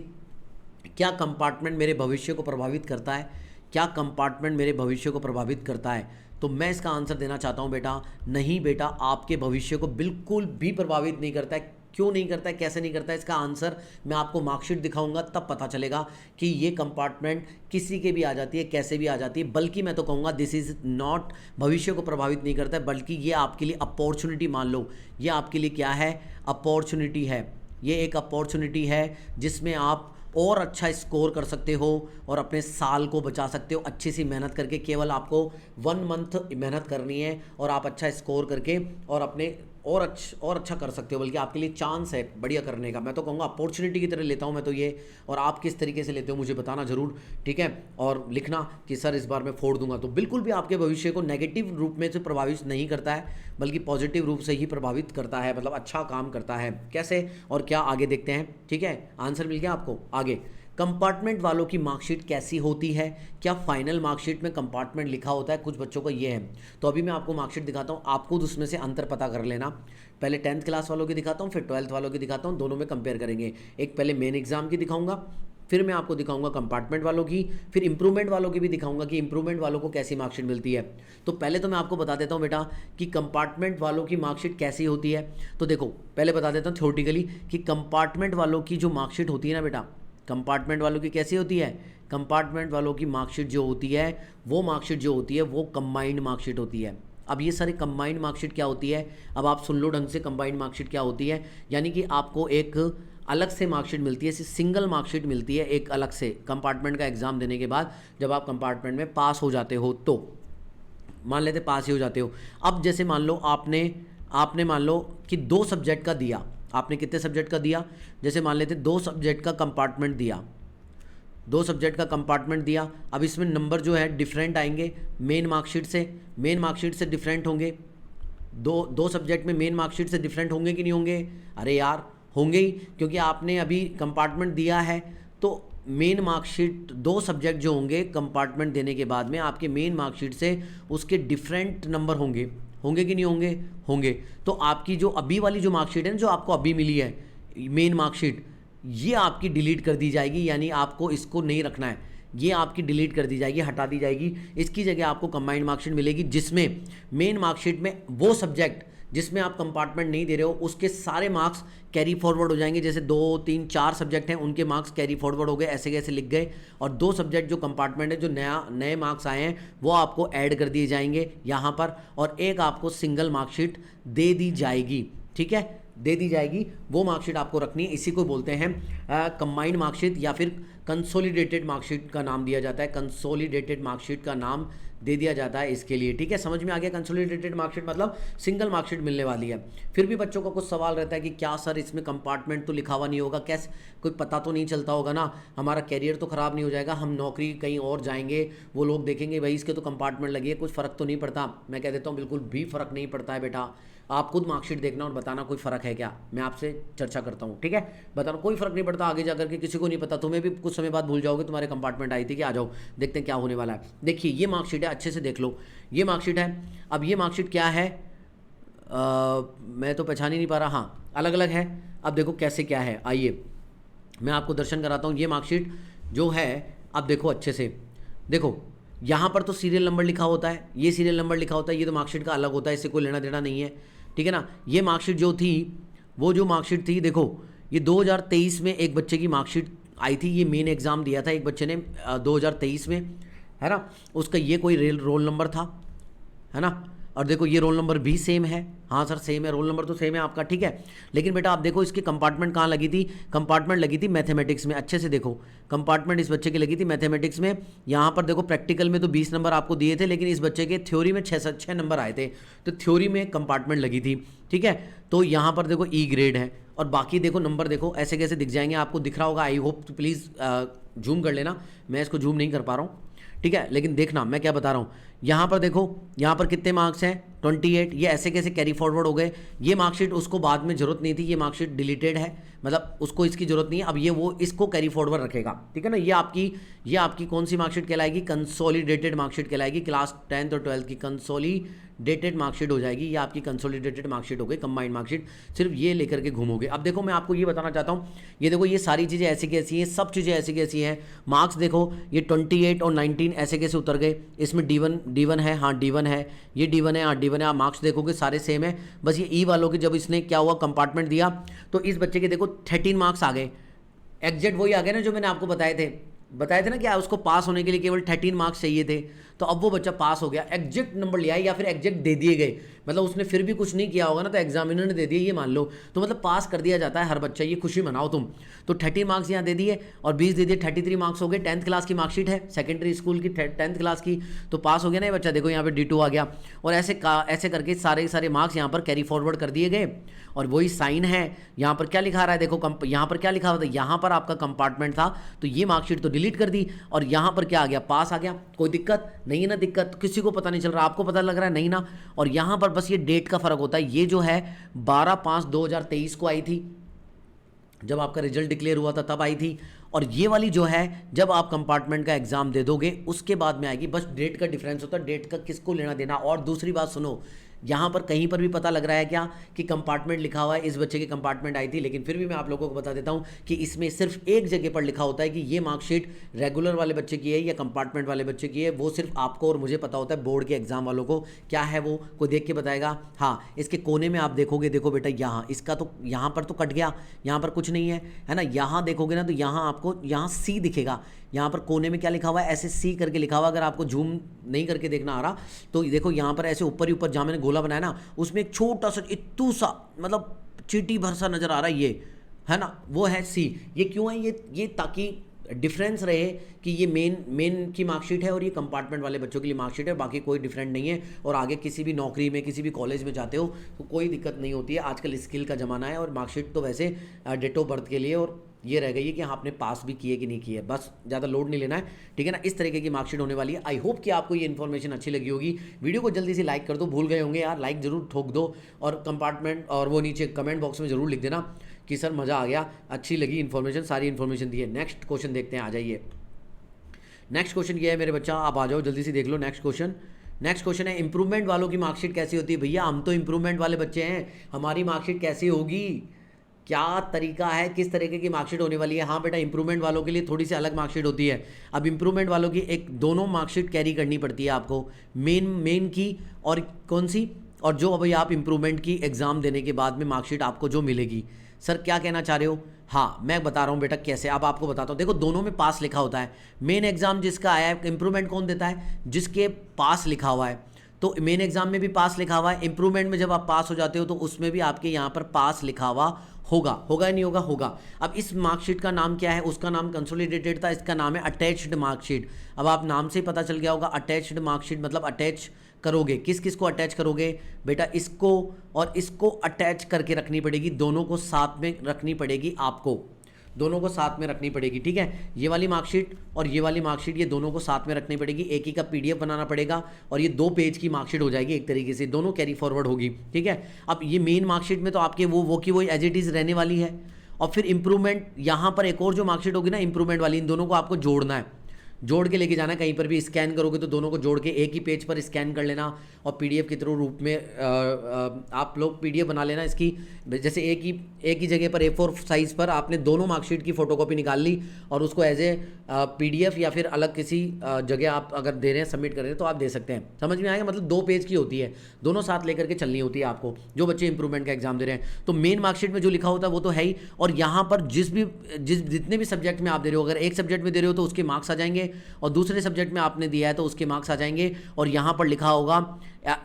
क्या कंपार्टमेंट मेरे भविष्य को प्रभावित करता है, क्या कंपार्टमेंट मेरे भविष्य को प्रभावित करता है? तो मैं इसका आंसर देना चाहता हूं बेटा, नहीं बेटा, आपके भविष्य को बिल्कुल भी प्रभावित नहीं करता है। क्यों नहीं करता है, कैसे नहीं करता है, इसका आंसर मैं आपको मार्कशीट दिखाऊंगा, तब पता चलेगा कि ये कंपार्टमेंट किसी के भी आ जाती है, कैसे भी आ जाती है। बल्कि मैं तो कहूँगा दिस इज़ नॉट, भविष्य को प्रभावित नहीं करता है, बल्कि ये आपके लिए अपॉर्चुनिटी, मान लो ये आपके लिए क्या है, अपॉर्चुनिटी है। ये एक अपॉर्चुनिटी है जिसमें आप और अच्छा स्कोर कर सकते हो और अपने साल को बचा सकते हो अच्छी सी मेहनत करके। केवल आपको 1 मंथ मेहनत करनी है और आप अच्छा स्कोर करके और अपने और अच्छा कर सकते हो। बल्कि आपके लिए चांस है बढ़िया करने का। मैं तो कहूँगा अपॉर्चुनिटी की तरह लेता हूँ मैं तो ये, और आप किस तरीके से लेते हो मुझे बताना ज़रूर, ठीक है। और लिखना कि सर इस बार मैं फोड़ दूंगा। तो बिल्कुल भी आपके भविष्य को नेगेटिव रूप में से प्रभावित नहीं करता है, बल्कि पॉजिटिव रूप से ही प्रभावित करता है, मतलब अच्छा काम करता है। कैसे और क्या, आगे देखते हैं, ठीक है। आंसर मिल गया आपको। आगे, कंपार्टमेंट वालों की मार्कशीट कैसी होती है, क्या फाइनल मार्कशीट में कंपार्टमेंट लिखा होता है? कुछ बच्चों का ये है। तो अभी मैं आपको मार्कशीट दिखाता हूँ, आप खुद उसमें से अंतर पता कर लेना। पहले 10th क्लास वालों की दिखाता हूँ, फिर 12th वालों की दिखाता हूँ, दोनों में कंपेयर करेंगे। एक पहले मेन एग्जाम की दिखाऊंगा, फिर मैं आपको दिखाऊंगा कंपार्टमेंट वालों की, फिर इंप्रूवमेंट वालों की भी दिखाऊंगा कि इंप्रूवमेंट वालों को कैसी मार्कशीट मिलती है। तो पहले तो मैं आपको बता देता हूँ बेटा कि कंपार्टमेंट वालों की मार्कशीट कैसी होती है। तो देखो पहले बता देता हूँ थ्योरेटिकली कि कंपार्टमेंट वालों की जो मार्कशीट होती है ना बेटा, कंपार्टमेंट वालों की कैसी होती है, कंपार्टमेंट वालों की मार्कशीट जो होती है, वो मार्कशीट जो होती है वो कंबाइंड मार्कशीट होती है। अब ये सारी कंबाइंड मार्कशीट क्या होती है, अब आप सुन लो ढंग से। कंबाइंड मार्कशीट क्या होती है, यानी कि आपको एक अलग से मार्कशीट मिलती है, सिंगल मार्कशीट मिलती है एक अलग से कंपार्टमेंट का एग्ज़ाम देने के बाद। जब आप कंपार्टमेंट में पास हो जाते हो, तो मान लेते पास ही हो जाते हो। अब जैसे मान लो आपने मान लो कि 2 सब्जेक्ट का दिया, आपने कितने सब्जेक्ट का दिया, जैसे मान लेते 2 सब्जेक्ट का कंपार्टमेंट दिया, 2 सब्जेक्ट का कंपार्टमेंट दिया। अब इसमें नंबर जो है डिफरेंट आएंगे मेन मार्कशीट से डिफरेंट होंगे। दो सब्जेक्ट में मेन मार्कशीट से डिफरेंट होंगे कि नहीं होंगे? अरे यार होंगे ही, क्योंकि आपने अभी कंपार्टमेंट दिया है। तो मेन मार्कशीट 2 सब्जेक्ट जो होंगे कंपार्टमेंट देने के बाद में आपके मेन मार्कशीट से उसके डिफरेंट नंबर होंगे कि नहीं होंगे? होंगे। तो आपकी जो अभी वाली जो मार्कशीट है ना, जो आपको अभी मिली है मेन मार्कशीट, ये आपकी डिलीट कर दी जाएगी, यानी आपको इसको नहीं रखना है, ये आपकी डिलीट कर दी जाएगी, हटा दी जाएगी। इसकी जगह आपको कंबाइंड मार्कशीट मिलेगी, जिसमें मेन मार्कशीट में वो सब्जेक्ट जिसमें आप कंपार्टमेंट नहीं दे रहे हो उसके सारे मार्क्स कैरी फॉरवर्ड हो जाएंगे। जैसे 2, 3, 4 सब्जेक्ट हैं, उनके मार्क्स कैरी फॉरवर्ड हो गए, ऐसे कैसे लिख गए। और 2 सब्जेक्ट जो कंपार्टमेंट है, जो नए मार्क्स आए हैं, वो आपको ऐड कर दिए जाएंगे यहाँ पर, और एक आपको सिंगल मार्कशीट दे दी जाएगी, ठीक है, दे दी जाएगी। वो मार्कशीट आपको रखनी है। इसी को बोलते हैं कंबाइंड मार्कशीट, या फिर कंसोलिडेटेड मार्कशीट का नाम दिया जाता है। कंसोलिडेटेड मार्कशीट का नाम दे दिया जाता है इसके लिए, ठीक है। समझ में आ गया? कंसोलिडेटेड मार्कशीट मतलब सिंगल मार्कशीट मिलने वाली है। फिर भी बच्चों का कुछ सवाल रहता है कि क्या सर इसमें कंपार्टमेंट तो लिखा हुआ नहीं होगा, कैसे, कोई पता तो नहीं चलता होगा ना, हमारा कैरियर तो ख़राब नहीं हो जाएगा, हम नौकरी कहीं और जाएंगे, वो लोग देखेंगे भाई इसके तो कंपार्टमेंट लगी है, कुछ फ़र्क तो नहीं पड़ता। मैं कह देता हूँ बिल्कुल भी फ़र्क नहीं पड़ता है बेटा। आप खुद मार्कशीट देखना और बताना कोई फ़र्क है क्या, मैं आपसे चर्चा करता हूँ, ठीक है। बताना कोई फ़र्क नहीं पड़ता, आगे जाकर के किसी को नहीं पता, तुम्हें भी कुछ समय बाद भूल जाओगे, तुम्हारे कंपार्टमेंट आई थी कि आ जाओ देखते हैं क्या होने वाला है। देखिए ये मार्कशीट है, अच्छे से देख लो, ये मार्कशीट है। अब ये मार्कशीट क्या है, मैं तो पहचान ही नहीं पा रहा, हाँ अलग अलग है। अब देखो कैसे क्या है, आइए मैं आपको दर्शन कराता हूँ। ये मार्कशीट जो है, अब देखो अच्छे से देखो, यहाँ पर तो सीरियल नंबर लिखा होता है, ये सीरियल नंबर लिखा होता है, ये तो मार्कशीट का अलग होता है, इससे कोई लेना देना नहीं है, ठीक है ना। ये मार्कशीट जो थी, वो जो मार्कशीट थी, देखो ये 2023 में एक बच्चे की मार्कशीट आई थी, ये मेन एग्ज़ाम दिया था एक बच्चे ने 2023 में, है ना। उसका ये कोई रोल नंबर था, है ना। और देखो ये रोल नंबर भी सेम है, हाँ सर सेम है, रोल नंबर तो सेम है आपका, ठीक है। लेकिन बेटा आप देखो इसकी कंपार्टमेंट कहाँ लगी थी, कंपार्टमेंट लगी थी मैथमेटिक्स में, अच्छे से देखो कंपार्टमेंट इस बच्चे की लगी थी मैथमेटिक्स में। यहाँ पर देखो प्रैक्टिकल में तो 20 नंबर आपको दिए थे, लेकिन इस बच्चे के थ्योरी में 6 नंबर आए थे, तो थ्योरी में कंपार्टमेंट लगी थी, ठीक है। तो यहाँ पर देखो ई ग्रेड है, और बाकी देखो नंबर देखो ऐसे कैसे दिख जाएंगे, आपको दिख रहा होगा, आई होप प्लीज़ जूम कर लेना, मैं इसको जूम नहीं कर पा रहा हूँ, ठीक है। लेकिन देखना मैं क्या बता रहा हूँ, यहाँ पर देखो, यहाँ पर कितने मार्क्स हैं 28, ये ऐसे कैसे कैरी फॉरवर्ड हो गए। ये मार्कशीट उसको बाद में जरूरत नहीं थी, ये मार्कशीट डिलीटेड है, मतलब उसको इसकी जरूरत नहीं है, अब ये वो इसको कैरी फॉरवर्ड रखेगा, ठीक है ना। ये आपकी कौन सी मार्कशीट कहलाएगी, कंसोलिडेटेड मार्कशीट कहलाएगी, क्लास 10th और 12th की कंसोलिडेटेड मार्कशीट हो जाएगी, ये आपकी कंसोलिडेटेड मार्कशीट हो गई, कंबाइंड मार्कशीट, सिर्फ ये लेकर के घूमोगे। अब देखो मैं आपको ये बताना चाहता हूँ, ये देखो ये सारी चीज़ें ऐसी कैसी हैं, सब चीज़ें ऐसी कैसी हैं, मार्क्स देखो ये 28 और 19 ऐसे कैसे उतर गए, इसमें D1 है, हाँ D1 है, ये D1 है, हाँ D1 है, आप मार्क्स देखोगे सारे सेम है, बस ये ई वालों के जब इसने क्या हुआ कंपार्टमेंट दिया, तो इस बच्चे के देखो 13 मार्क्स आ गए, एग्जैक्ट वही आ गए ना जो मैंने आपको बताए थे ना, क्या उसको पास होने के लिए केवल 13 मार्क्स चाहिए थे, तो अब वो बच्चा पास हो गया, एग्जैक्ट नंबर लिया, या फिर एग्जैक्ट दे दिए गए, मतलब उसने फिर भी कुछ नहीं किया होगा ना, तो एग्जामिनर ने दे दिए, ये मान लो, तो मतलब पास कर दिया जाता है हर बच्चा, ये खुशी मनाओ तुम। तो 30 मार्क्स यहाँ दे दिए और 20 दे दिए, 33 मार्क्स हो गए, 10th क्लास की मार्कशीट है, सेकेंडरी स्कूल की 10th क्लास की, तो पास हो गया ना ये बच्चा, देखो यहाँ पे D2 आ गया, और ऐसे करके सारे मार्क्स यहाँ पर कैरी फॉरवर्ड कर दिए गए, और वही साइन है, यहाँ पर क्या लिखा रहा है देखो, यहाँ पर क्या लिखा हुआ था, यहाँ पर आपका कंपार्टमेंट था, तो ये मार्कशीट तो डिलीट कर दी, और यहाँ पर क्या आ गया, पास आ गया, कोई दिक्कत नहीं है ना, दिक्कत किसी को पता नहीं चल रहा, आपको पता लग रहा है नहीं ना। और यहाँ पर बस ये डेट का फर्क होता है, ये जो है 12/5/2023 को आई थी, जब आपका रिजल्ट डिक्लेयर हुआ था तब आई थी, और ये वाली जो है जब आप कंपार्टमेंट का एग्जाम दे दोगे उसके बाद में आएगी, बस डेट का डिफरेंस होता है, डेट का किसको लेना देना। और दूसरी बात सुनो, यहाँ पर कहीं पर भी पता लग रहा है क्या कि कंपार्टमेंट लिखा हुआ है, इस बच्चे की कंपार्टमेंट आई थी, लेकिन फिर भी मैं आप लोगों को बता देता हूँ कि इसमें सिर्फ एक जगह पर लिखा होता है कि ये मार्कशीट रेगुलर वाले बच्चे की है या कंपार्टमेंट वाले बच्चे की है, वो सिर्फ आपको और मुझे पता होता है, बोर्ड के एग्जाम वालों को क्या है वो कोई देख के बताएगा। हाँ इसके कोने में आप देखोगे, देखो बेटा यहाँ इसका तो यहाँ पर तो कट गया, यहाँ पर कुछ नहीं है ना, यहाँ देखोगे ना तो यहाँ आपको यहाँ C दिखेगा, यहाँ पर कोने में क्या लिखा हुआ है, ऐसे C करके लिखा हुआ है, अगर आपको जूम नहीं करके देखना आ रहा तो देखो यहाँ पर ऐसे ऊपर ही ऊपर जहाँ मैंने गोला बनाया ना, उसमें एक छोटा सा इत्तू सा मतलब चीटी भर सा नजर आ रहा है, ये है ना, वो है C। ये क्यों है, ये ताकि डिफरेंस रहे कि ये मेन की मार्कशीट है और ये कंपार्टमेंट वाले बच्चों के लिए मार्कशीट है, बाकी कोई डिफरेंट नहीं है। और आगे किसी भी नौकरी में किसी भी कॉलेज में जाते हो तो कोई दिक्कत नहीं होती है, आजकल स्किल का ज़माना है, और मार्कशीट तो वैसे डेट ऑफ बर्थ के लिए, और ये रह गई है कि हाँ आपने पास भी किए कि नहीं किए, बस ज़्यादा लोड नहीं लेना है, ठीक है ना। इस तरीके की मार्कशीट होने वाली है। आई होप कि आपको ये इन्फॉर्मेशन अच्छी लगी होगी। वीडियो को जल्दी से लाइक कर दो, भूल गए होंगे यार, लाइक जरूर ठोक दो, और कंपार्टमेंट और वो नीचे कमेंट बॉक्स में जरूर लिख देना कि सर मज़ा आ गया, अच्छी लगी इन्फॉर्मेशन, सारी इन्फॉर्मेशन दी है। नेक्स्ट क्वेश्चन देखते हैं, आ जाइए। नेक्स्ट क्वेश्चन ये है मेरे बच्चा, आप आ जाओ जल्दी से देख लो। नेक्स्ट क्वेश्चन है इंप्रूवमेंट वालों की मार्कशीट कैसी होती है। भैया हम तो इंप्रूवमेंट वाले बच्चे हैं, हमारी मार्कशीट कैसी होगी, क्या तरीका है, किस तरीके की मार्कशीट होने वाली है। हाँ बेटा इंप्रूवमेंट वालों के लिए थोड़ी सी अलग मार्कशीट होती है। अब इंप्रूवमेंट वालों की एक दोनों मार्कशीट कैरी करनी पड़ती है आपको, मेन की और कौन सी, और जो अभी आप इंप्रूवमेंट की एग्ज़ाम देने के बाद में मार्कशीट आपको जो मिलेगी। सर क्या कहना चाह रहे हो, हाँ मैं बता रहा हूँ बेटा कैसे, अब आपको बताता हूँ। देखो दोनों में पास लिखा होता है, मेन एग्जाम जिसका आया है, इंप्रूवमेंट कौन देता है, जिसके पास लिखा हुआ है, तो मेन एग्जाम में भी पास लिखा हुआ है, इंप्रूवमेंट में जब आप पास हो जाते हो तो उसमें भी आपके यहाँ पर पास लिखा हुआ होगा या नहीं होगा, होगा। अब इस मार्कशीट का नाम क्या है, उसका नाम कंसोलिडेटेड था, इसका नाम है अटैच्ड मार्कशीट। अब आप नाम से ही पता चल गया होगा, अटैच्ड मार्कशीट मतलब अटैच करोगे, किस किस को अटैच करोगे बेटा, इसको और इसको अटैच करके रखनी पड़ेगी, दोनों को साथ में रखनी पड़ेगी आपको। दोनों को साथ में रखनी पड़ेगी, ठीक है। ये वाली मार्कशीट और ये वाली मार्कशीट, ये दोनों को साथ में रखनी पड़ेगी, एक ही का PDF बनाना पड़ेगा और ये 2 पेज की मार्कशीट हो जाएगी एक तरीके से, दोनों कैरी फॉरवर्ड होगी, ठीक है। अब ये मेन मार्कशीट में तो आपके वो की वही एज इट इज़ रहने वाली है, और फिर इंप्रूवमेंट यहाँ पर एक और जो मार्कशीट होगी ना इंप्रूवमेंट वाली, इन दोनों को आपको जोड़ना है, जोड़ के लेके जाना है। कहीं पर भी स्कैन करोगे तो दोनों को जोड़ के एक ही पेज पर स्कैन कर लेना और PDF के थ्रू रूप में आप लोग PDF बना लेना इसकी। जैसे एक ही जगह पर A4 साइज़ पर आपने दोनों मार्कशीट की फ़ोटोकॉपी निकाल ली और उसको एज ए PDF या फिर अलग किसी जगह आप अगर दे रहे हैं, सबमिट कर रहे हैं तो आप दे सकते हैं। समझ में आएगा? मतलब 2 पेज की होती है, दोनों साथ लेकर के चलनी होती है आपको, जो बच्चे इंप्रूवमेंट का एग्जाम दे रहे हैं। तो मेन मार्कशीट में जो लिखा होता है वो तो है ही, और यहाँ पर जितने भी सब्जेक्ट में आप दे रहे हो, अगर एक सब्जेक्ट में दे रहे हो तो उसके मार्क्स आ जाएंगे, और दूसरे सब्जेक्ट में आपने दिया है तो उसके मार्क्स आ जाएंगे। और यहाँ पर लिखा होगा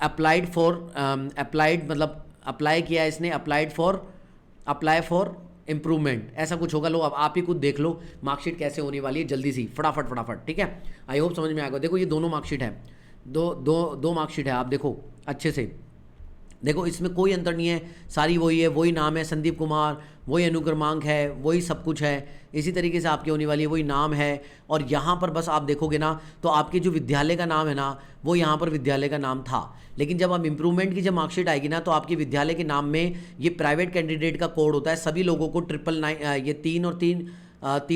अप्लाइड मतलब अप्लाई किया है इसने, अप्लाई फॉर इम्प्रूवमेंट, ऐसा कुछ होगा। लो अब आप ही खुद देख लो मार्कशीट कैसे होने वाली है, जल्दी सी फटाफट, ठीक है। आई होप समझ में आएगा। देखो ये दोनों मार्कशीट है, दो मार्कशीट है, आप देखो अच्छे से देखो, इसमें कोई अंतर नहीं है, सारी वही है, वही नाम है संदीप कुमार, वही अनुक्रमांक है, वही सब कुछ है, इसी तरीके से आपकी होने वाली है, वही नाम है। और यहाँ पर बस आप देखोगे ना तो आपके जो विद्यालय का नाम है ना वो यहाँ पर विद्यालय का नाम था, लेकिन जब आप इम्प्रूवमेंट की जब मार्कशीट आएगी ना तो आपके विद्यालय के नाम में ये प्राइवेट कैंडिडेट का कोड होता है। सभी लोगों को 999, ये 3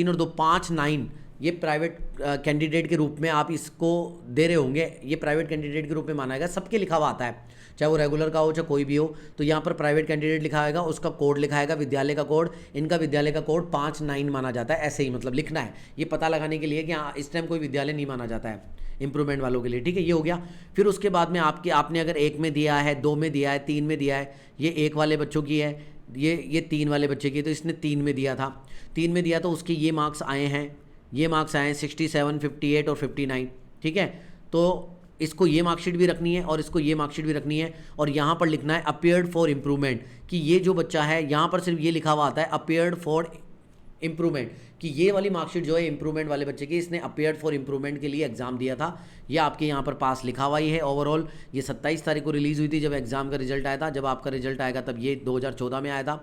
और 2 5 9, ये प्राइवेट कैंडिडेट के रूप में आप इसको दे रहे होंगे, ये प्राइवेट कैंडिडेट के रूप में माना जाएगा। सबके लिखा हुआ आता है, चाहे वो रेगुलर का हो चाहे कोई भी हो, तो यहाँ पर प्राइवेट कैंडिडेट लिखा आएगा, उसका कोड लिखा आएगा, विद्यालय का कोड, इनका विद्यालय का कोड 5-9 माना जाता है। ऐसे ही मतलब लिखना है, ये पता लगाने के लिए कि हाँ इस टाइम कोई विद्यालय नहीं माना जाता है इंप्रूवमेंट वालों के लिए, ठीक है। ये हो गया। फिर उसके बाद में आपने अगर 1 में दिया है, 2 में दिया है, 3 में दिया है, ये 1 वाले बच्चों की है, ये 3 वाले बच्चे की, तो इसने 3 में दिया था, 3 में दिया तो उसके ये मार्क्स आए हैं, ये मार्क्स आए हैं 67, 58 और 59, ठीक है। तो इसको ये मार्कशीट भी रखनी है और इसको ये मार्कशीट भी रखनी है, और यहाँ पर लिखना है अपियर्ड फॉर इम्प्रूवमेंट, कि ये जो बच्चा है यहाँ पर सिर्फ ये लिखा हुआ आता है अपियर्ड फॉर इम्प्रूवमेंट, कि ये वाली मार्कशीट जो है इम्प्रूवमेंट वाले बच्चे की, इसने अपियर्ड फॉर इम्प्रूवमेंट के लिए एग्जाम दिया था, ये आपके यहाँ पर पास लिखा हुआ ही है। ओवरऑल ये 27 तारीख को रिलीज़ हुई थी जब एग्जाम का रिजल्ट आया था, जब आपका रिजल्ट आएगा तब ये 2014 में आया था,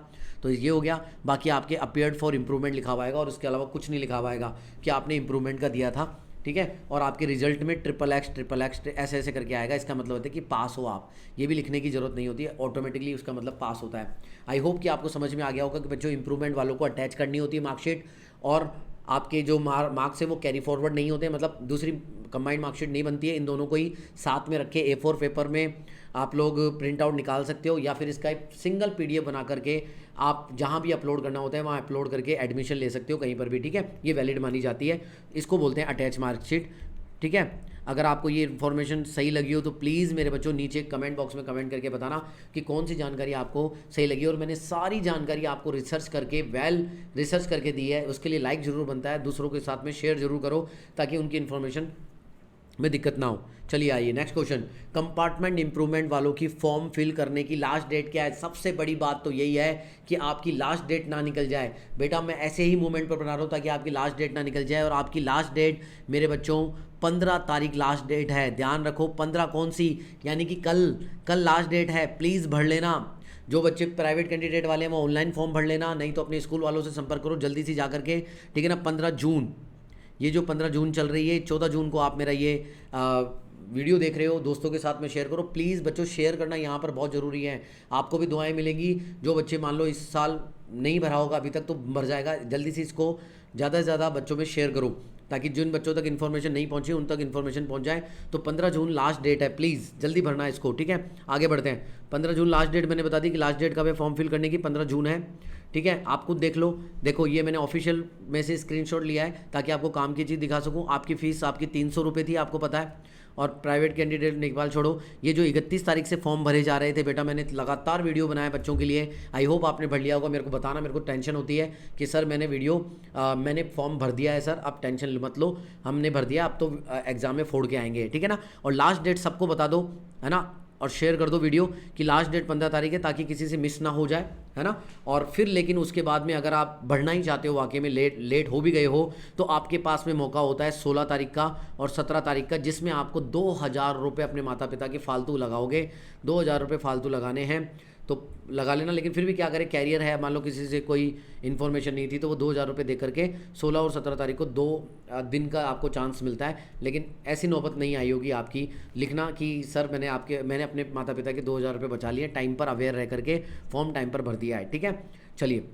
तो ये हो गया। बाकी आपके अपियर्ड फॉर इम्प्रूवमेंट लिखा हुआ आएगा और उसके अलावा कुछ नहीं लिखा हुआ आएगा कि आपने इम्प्रूवमेंट का दिया था, ठीक है। और आपके रिजल्ट में XXX ऐसे करके आएगा, इसका मतलब होता है कि पास हो आप, ये भी लिखने की जरूरत नहीं होती है, ऑटोमेटिकली उसका मतलब पास होता है। आई होप कि आपको समझ में आ गया होगा कि बच्चों इंप्रूवमेंट वालों को अटैच करनी होती है मार्कशीट, और आपके जो मार्क्स है वो कैरी फॉरवर्ड नहीं होते, मतलब दूसरी कंबाइंड मार्कशीट नहीं बनती है, इन दोनों को ही साथ में रखे A4 पेपर में आप लोग प्रिंट आउट निकाल सकते हो, या फिर इसका एक सिंगल PDF बना करके आप जहाँ भी अपलोड करना होता है वहाँ अपलोड करके एडमिशन ले सकते हो कहीं पर भी, ठीक है। ये वैलिड मानी जाती है, इसको बोलते हैं अटैच मार्कशीट, ठीक है। अगर आपको ये इन्फॉर्मेशन सही लगी हो तो प्लीज़ मेरे बच्चों नीचे कमेंट बॉक्स में कमेंट करके बताना कि कौन सी जानकारी आपको सही लगी, और मैंने सारी जानकारी आपको रिसर्च करके दी है, उसके लिए लाइक ज़रूर बनता है, दूसरों के साथ में शेयर ज़रूर करो ताकि उनकी इन्फॉर्मेशन में दिक्कत ना हो। चलिए आइए नेक्स्ट क्वेश्चन, कंपार्टमेंट इंप्रूवमेंट वालों की फॉर्म फिल करने की लास्ट डेट क्या है? सबसे बड़ी बात तो यही है कि आपकी लास्ट डेट ना निकल जाए। बेटा मैं ऐसे ही मूवमेंट पर बना रहा हूँ ताकि आपकी लास्ट डेट ना निकल जाए, और आपकी लास्ट डेट मेरे बच्चों 15 तारीख लास्ट डेट है, ध्यान रखो। 15 कौन सी, यानी कि कल लास्ट डेट है, प्लीज़ भर लेना। जो बच्चे प्राइवेट कैंडिडेट वाले हैं वो ऑनलाइन फॉर्म भर लेना, नहीं तो अपने स्कूल वालों से संपर्क करो जल्दी से जा करके, ठीक है ना। 15 जून, ये जो 15 जून चल रही है, 14 जून को आप मेरा ये वीडियो देख रहे हो, दोस्तों के साथ में शेयर करो प्लीज़ बच्चों, शेयर करना यहाँ पर बहुत ज़रूरी है, आपको भी दुआएं मिलेंगी। जो बच्चे मान लो इस साल नहीं भरा होगा अभी तक तो भर जाएगा, जल्दी से इसको ज़्यादा से ज़्यादा बच्चों में शेयर करो ताकि जिन बच्चों तक इन्फॉर्मेशन नहीं पहुंची उन तक इन्फॉर्मेशन पहुंच जाए। तो 15 जून लास्ट डेट है, प्लीज़ जल्दी भरना है इसको, ठीक है। आगे बढ़ते हैं। 15 जून लास्ट डेट, मैंने बता दी कि लास्ट डेट कब है फॉर्म फिल करने की, 15 जून है, ठीक है। आप खुद देख लो, देखो ये मैंने ऑफिशियल में से स्क्रीनशॉट लिया है ताकि आपको काम की चीज़ दिखा सकूँ। आपकी फ़ीस आपकी 300 रुपये थी, आपको पता है, और प्राइवेट कैंडिडेट निकाल छोड़ो। ये जो 31 तारीख से फॉर्म भरे जा रहे थे बेटा, मैंने लगातार वीडियो बनाया बच्चों के लिए, आई होप आपने भर लिया होगा। मेरे को बताना, मेरे को टेंशन होती है कि सर मैंने फॉर्म भर दिया है सर, अब टेंशन मत लो, हमने भर दिया, अब तो एग्जाम में फोड़ के आएंगे, ठीक है ना। और लास्ट डेट सबको बता दो, है ना, और शेयर कर दो वीडियो कि लास्ट डेट 15 तारीख है ताकि किसी से मिस ना हो जाए, है ना। और फिर लेकिन उसके बाद में अगर आप बढ़ना ही चाहते हो, वाकई में लेट हो भी गए हो, तो आपके पास में मौका होता है 16 तारीख का और 17 तारीख का, जिसमें आपको 2000 रुपये अपने माता पिता के फालतू लगाओगे, 2000 रुपये फालतू लगाने हैं। तो लगा लेना। लेकिन फिर भी क्या करें, कैरियर है, मान लो किसी से कोई इन्फॉर्मेशन नहीं थी तो वो 2,000 रुपये दे करके 16 और 17 तारीख को 2 दिन का आपको चांस मिलता है। लेकिन ऐसी नौबत नहीं आई होगी आपकी लिखना कि सर मैंने अपने माता पिता के 2,000 रुपये बचा लिए, टाइम पर अवेयर रह करके फॉर्म टाइम पर भर दिया है। ठीक है, चलिए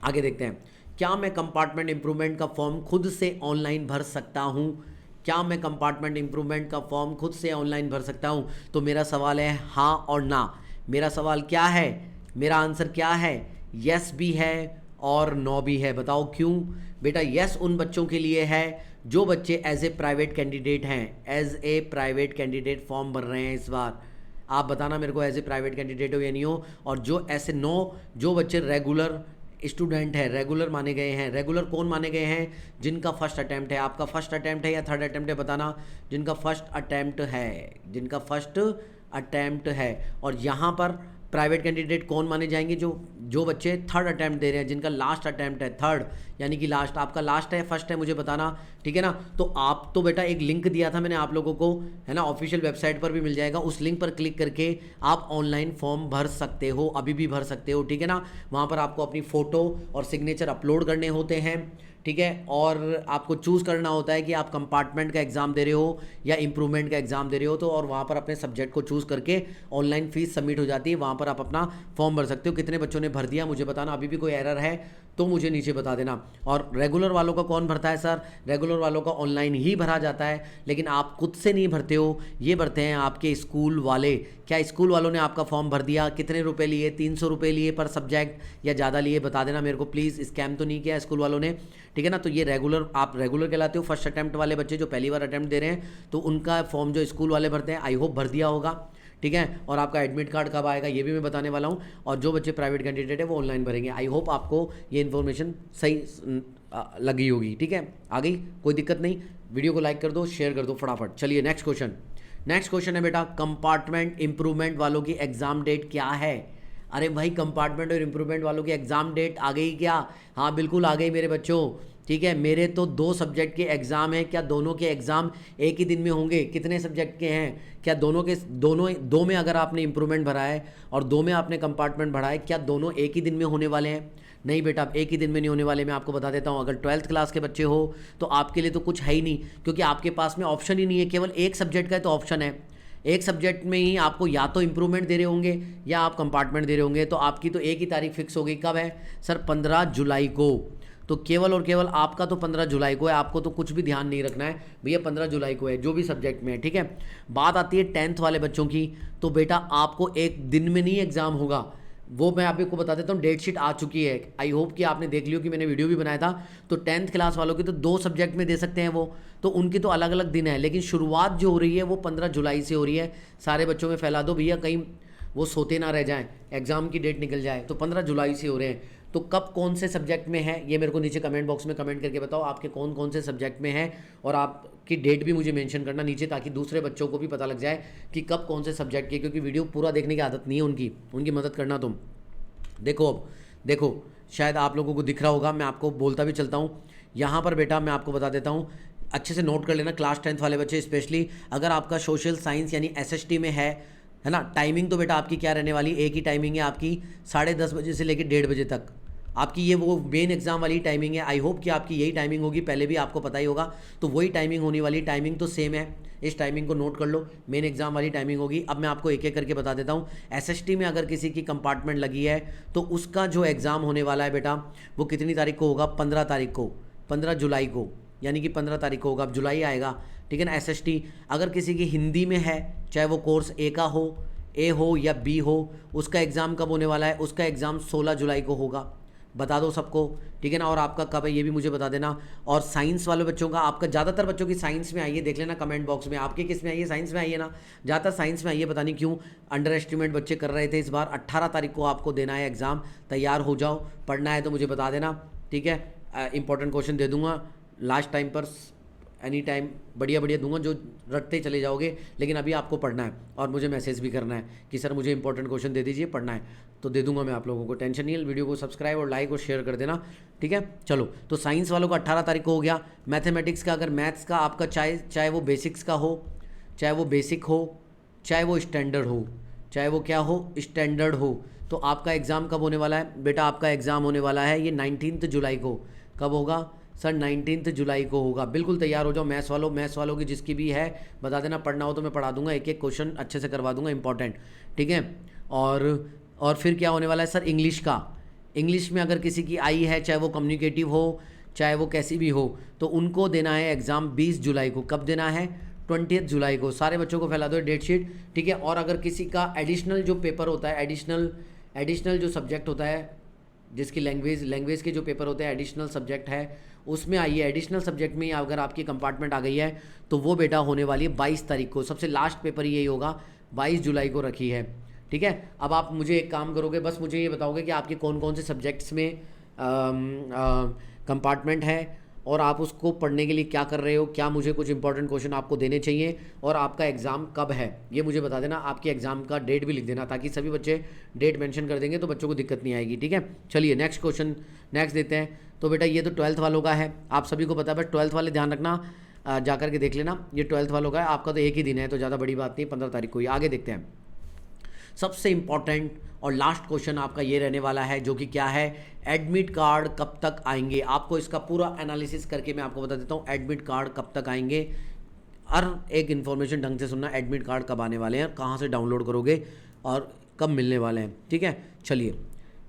आगे देखते हैं। क्या मैं कंपार्टमेंट इम्प्रूवमेंट का फॉर्म खुद से ऑनलाइन भर सकता हूँ? क्या मैं कंपार्टमेंट इम्प्रूवमेंट का फॉर्म खुद से ऑनलाइन भर सकता हूँ? तो मेरा सवाल है हाँ और ना। मेरा सवाल क्या है, मेरा आंसर क्या है? यस भी है और नो भी है। बताओ क्यों? बेटा यस उन बच्चों के लिए है जो बच्चे एज ए प्राइवेट कैंडिडेट हैं, as a private candidate form भर रहे हैं इस बार। आप बताना मेरे को एज ए प्राइवेट कैंडिडेट हो या नहीं हो। और जो ऐसे नो, जो बच्चे रेगुलर स्टूडेंट है, रेगुलर माने गए हैं। रेगुलर कौन माने गए हैं? जिनका फर्स्ट अटैम्प्ट है। आपका फर्स्ट अटैम्प्ट है या थर्ड अटैम्प्ट है बताना। जिनका फर्स्ट अटैम्प्ट है, जिनका फर्स्ट अटैम्प्ट है। और यहाँ पर प्राइवेट कैंडिडेट कौन माने जाएंगे? जो बच्चे थर्ड अटैम्प्ट दे रहे हैं, जिनका लास्ट अटैम्प्ट है, थर्ड यानी कि लास्ट। आपका लास्ट है फर्स्ट है मुझे बताना, ठीक है ना। तो आप तो बेटा एक लिंक दिया था मैंने आप लोगों को, है ना, ऑफिशियल वेबसाइट पर भी मिल जाएगा। उस लिंक पर क्लिक करके आप ऑनलाइन फॉर्म भर सकते हो, अभी भी भर सकते हो, ठीक है ना। वहाँ पर आपको अपनी फ़ोटो और सिग्नेचर अपलोड करने होते हैं, ठीक है। और आपको चूज़ करना होता है कि आप कंपार्टमेंट का एग्ज़ाम दे रहे हो या इम्प्रूवमेंट का एग्ज़ाम दे रहे हो। तो और वहाँ पर अपने सब्जेक्ट को चूज़ करके ऑनलाइन फीस सबमिट हो जाती है, वहाँ पर आप अपना फॉर्म भर सकते हो। कितने बच्चों ने भर दिया मुझे बताना, अभी भी कोई एरर है तो मुझे नीचे बता देना। और रेगुलर वालों का कौन भरता है सर? रेगुलर वालों का ऑनलाइन ही भरा जाता है, लेकिन आप खुद से नहीं भरते हो, ये भरते हैं आपके स्कूल वाले। क्या स्कूल वालों ने आपका फॉर्म भर दिया? कितने रुपए लिए? 300 रुपये लिए पर सब्जेक्ट या ज़्यादा लिए? बता देना मेरे को प्लीज़। स्कैम तो नहीं किया स्कूल वालों ने, ठीक है ना। तो ये रेगुलर, आप रेगुलर कहलाते हो। फर्स्ट अटैम्प्ट वाले बच्चे जो पहली बार अटैम्प्ट दे रहे हैं, तो उनका फॉर्म जो स्कूल वाले भरते हैं, आई होप भर दिया होगा, ठीक है। और आपका एडमिट कार्ड कब आएगा ये भी मैं बताने वाला हूँ। और जो बच्चे प्राइवेट कैंडिडेट है वो ऑनलाइन भरेंगे। आई होप आपको ये इन्फॉर्मेशन सही लगी होगी, ठीक है। आ गई? कोई दिक्कत नहीं। वीडियो को लाइक कर दो, शेयर कर दो फटाफट। चलिए नेक्स्ट क्वेश्चन। नेक्स्ट क्वेश्चन है बेटा, कंपार्टमेंट इंप्रूवमेंट वालों की एग्जाम डेट क्या है? अरे भाई कंपार्टमेंट और इम्प्रूवमेंट वालों की एग्ज़ाम डेट आ गई क्या? हाँ बिल्कुल आ गई मेरे बच्चों, ठीक है। मेरे तो 2 सब्जेक्ट के एग्ज़ाम हैं। क्या दोनों के एग्ज़ाम एक ही दिन में होंगे? कितने सब्जेक्ट के हैं? क्या दोनों दो में अगर आपने इम्प्रूवमेंट भरा है और 2 में आपने कंपार्टमेंट भरा है, क्या दोनों एक ही दिन में होने वाले हैं? नहीं बेटा, एक ही दिन में नहीं होने वाले। मैं आपको बता देता हूँ। अगर 12th क्लास के बच्चे हो तो आपके लिए तो कुछ है ही नहीं, क्योंकि आपके पास में ऑप्शन ही नहीं है। केवल एक सब्जेक्ट का तो ऑप्शन है, एक सब्जेक्ट में ही आपको या तो इम्प्रूवमेंट दे रहे होंगे या आप कंपार्टमेंट दे रहे होंगे। तो आपकी तो एक ही तारीख फिक्स हो गई। कब है सर? 15 जुलाई को। तो केवल और केवल आपका तो 15 जुलाई को है। आपको तो कुछ भी ध्यान नहीं रखना है भैया, 15 जुलाई को है जो भी सब्जेक्ट में है, ठीक है। बात आती है 10th वाले बच्चों की, तो बेटा आपको एक दिन में नहीं एग्ज़ाम होगा। वो मैं आपको बता देता हूँ, डेट शीट आ चुकी है। आई होप कि आपने देख लियो कि मैंने वीडियो भी बनाया था। तो 10th क्लास वालों की तो 2 सब्जेक्ट में दे सकते हैं वो, तो उनकी तो अलग अलग दिन है। लेकिन शुरुआत जो हो रही है वो 15 जुलाई से हो रही है। सारे बच्चों में फैला दो भैया, कहीं वो सोते ना रह जाएं, एग्ज़ाम की डेट निकल जाए। तो 15 जुलाई से हो रहे हैं। तो कब कौन से सब्जेक्ट में है ये मेरे को नीचे कमेंट बॉक्स में कमेंट करके बताओ, आपके कौन कौन से सब्जेक्ट में है। और आपकी डेट भी मुझे मेंशन करना नीचे, ताकि दूसरे बच्चों को भी पता लग जाए कि कब कौन से सब्जेक्ट की। क्योंकि वीडियो पूरा देखने की आदत नहीं है उनकी मदद करना तुम। देखो अब देखो, शायद आप लोगों को दिख रहा होगा, मैं आपको बोलता भी चलता हूँ। यहाँ पर बेटा मैं आपको बता देता हूँ, अच्छे से नोट कर लेना क्लास 10th वाले बच्चे स्पेशली। अगर आपका सोशल साइंस यानी SST में है ना। टाइमिंग तो बेटा आपकी क्या रहने वाली, एक ही टाइमिंग है आपकी, 10:30 बजे से लेकर 1:30 बजे तक आपकी ये वो मेन एग्जाम वाली टाइमिंग है। आई होप कि आपकी यही टाइमिंग होगी, पहले भी आपको पता ही होगा, तो वही टाइमिंग होने वाली। टाइमिंग तो सेम है, इस टाइमिंग को नोट कर लो, मेन एग्जाम वाली टाइमिंग होगी। अब मैं आपको एक एक करके बता देता हूँ। SST में अगर किसी की कंपार्टमेंट लगी है तो उसका जो एग्ज़ाम होने वाला है बेटा, वो कितनी तारीख को होगा? 15 तारीख को, 15 जुलाई को, यानी कि 15 तारीख को होगा। अब जुलाई आएगा, ठीक है ना। SST अगर किसी की हिंदी में है, चाहे वो कोर्स ए हो या B हो, उसका एग्ज़ाम कब होने वाला है? उसका एग्ज़ाम 16 जुलाई को होगा। बता दो सबको, ठीक है ना। और आपका कब है ये भी मुझे बता देना। और साइंस वाले बच्चों का, आपका ज़्यादातर बच्चों की साइंस में आई है, देख लेना कमेंट बॉक्स में। आपके किस में आई है? साइंस में आई है ना, ज़्यादातर साइंस में आई है। पता नहीं क्यों अंडर एस्टिमेट बच्चे कर रहे थे इस बार। 18 तारीख को आपको देना है एग्ज़ाम, तैयार हो जाओ। पढ़ना है तो मुझे बता देना, ठीक है। इंपॉर्टेंट क्वेश्चन दे दूँगा लास्ट टाइम पर, एनी टाइम बढ़िया बढ़िया दूंगा, जो रटते चले जाओगे। लेकिन अभी आपको पढ़ना है और मुझे मैसेज भी करना है कि सर मुझे इंपॉर्टेंट क्वेश्चन दे दीजिए, पढ़ना है, तो दे दूंगा मैं आप लोगों को। टेंशन नहीं है। वीडियो को सब्सक्राइब और लाइक और शेयर कर देना, ठीक है। चलो, तो साइंस वालों का 18 तारीख को हो गया। मैथमेटिक्स का, अगर मैथ्स का आपका चाहे वो बेसिक्स का हो, चाहे वो बेसिक हो, चाहे वो स्टैंडर्ड हो, चाहे वो क्या हो, स्टैंडर्ड हो। तो आपका एग्ज़ाम कब होने वाला है बेटा? आपका एग्ज़ाम होने वाला है ये 19 जुलाई को। कब होगा सर? 19 जुलाई को होगा। बिल्कुल तैयार हो जाओ मैथ्स वालों की जिसकी भी है बता देना, पढ़ना हो तो मैं पढ़ा दूंगा, एक एक क्वेश्चन अच्छे से करवा दूंगा, इंपॉर्टेंट, ठीक है। और फिर क्या होने वाला है सर? इंग्लिश का। इंग्लिश में अगर किसी की आई है, चाहे वो कम्युनिकेटिव हो चाहे वो कैसी भी हो, तो उनको देना है एग्ज़ाम 20 जुलाई को। कब देना है? 20 जुलाई को। सारे बच्चों को फैला दो डेट शीट, ठीक है। और अगर किसी का एडिशनल जो पेपर होता है, एडिशनल जो सब्जेक्ट होता है, जिसकी लैंग्वेज के जो पेपर होते हैं, एडिशनल सब्जेक्ट है, उसमें आइए। एडिशनल सब्जेक्ट में अगर आपकी कंपार्टमेंट आ गई है तो वो बेटा होने वाली है 22 तारीख को। सबसे लास्ट पेपर यही होगा, 22 जुलाई को रखी है, ठीक है। अब आप मुझे एक काम करोगे, बस मुझे ये बताओगे कि आपके कौन कौन से सब्जेक्ट्स में कंपार्टमेंट है और आप उसको पढ़ने के लिए क्या कर रहे हो, क्या मुझे कुछ इंपॉर्टेंट क्वेश्चन आपको देने चाहिए, और आपका एग्ज़ाम कब है ये मुझे बता देना। आपके एग्ज़ाम का डेट भी लिख देना, ताकि सभी बच्चे डेट मेंशन कर देंगे तो बच्चों को दिक्कत नहीं आएगी, ठीक है। चलिए नेक्स्ट क्वेश्चन नेक्स्ट देते हैं। तो बेटा ये तो 12th वालों का है, आप सभी को पता है, बस 12th वाले ध्यान रखना, जा कर के देख लेना। ये 12th वालों का है, आपका तो एक ही दिन है तो ज़्यादा बड़ी बात नहीं, 15 तारीख को ही। आगे देखते हैं। सबसे इम्पॉर्टेंट और लास्ट क्वेश्चन आपका ये रहने वाला है, जो कि क्या है? एडमिट कार्ड कब तक आएंगे। आपको इसका पूरा एनालिसिस करके मैं आपको बता देता हूँ, एडमिट कार्ड कब तक आएंगे। हर एक इन्फॉर्मेशन ढंग से सुनना, एडमिट कार्ड कब आने वाले हैं, कहाँ से डाउनलोड करोगे और कब मिलने वाले हैं, ठीक है। चलिए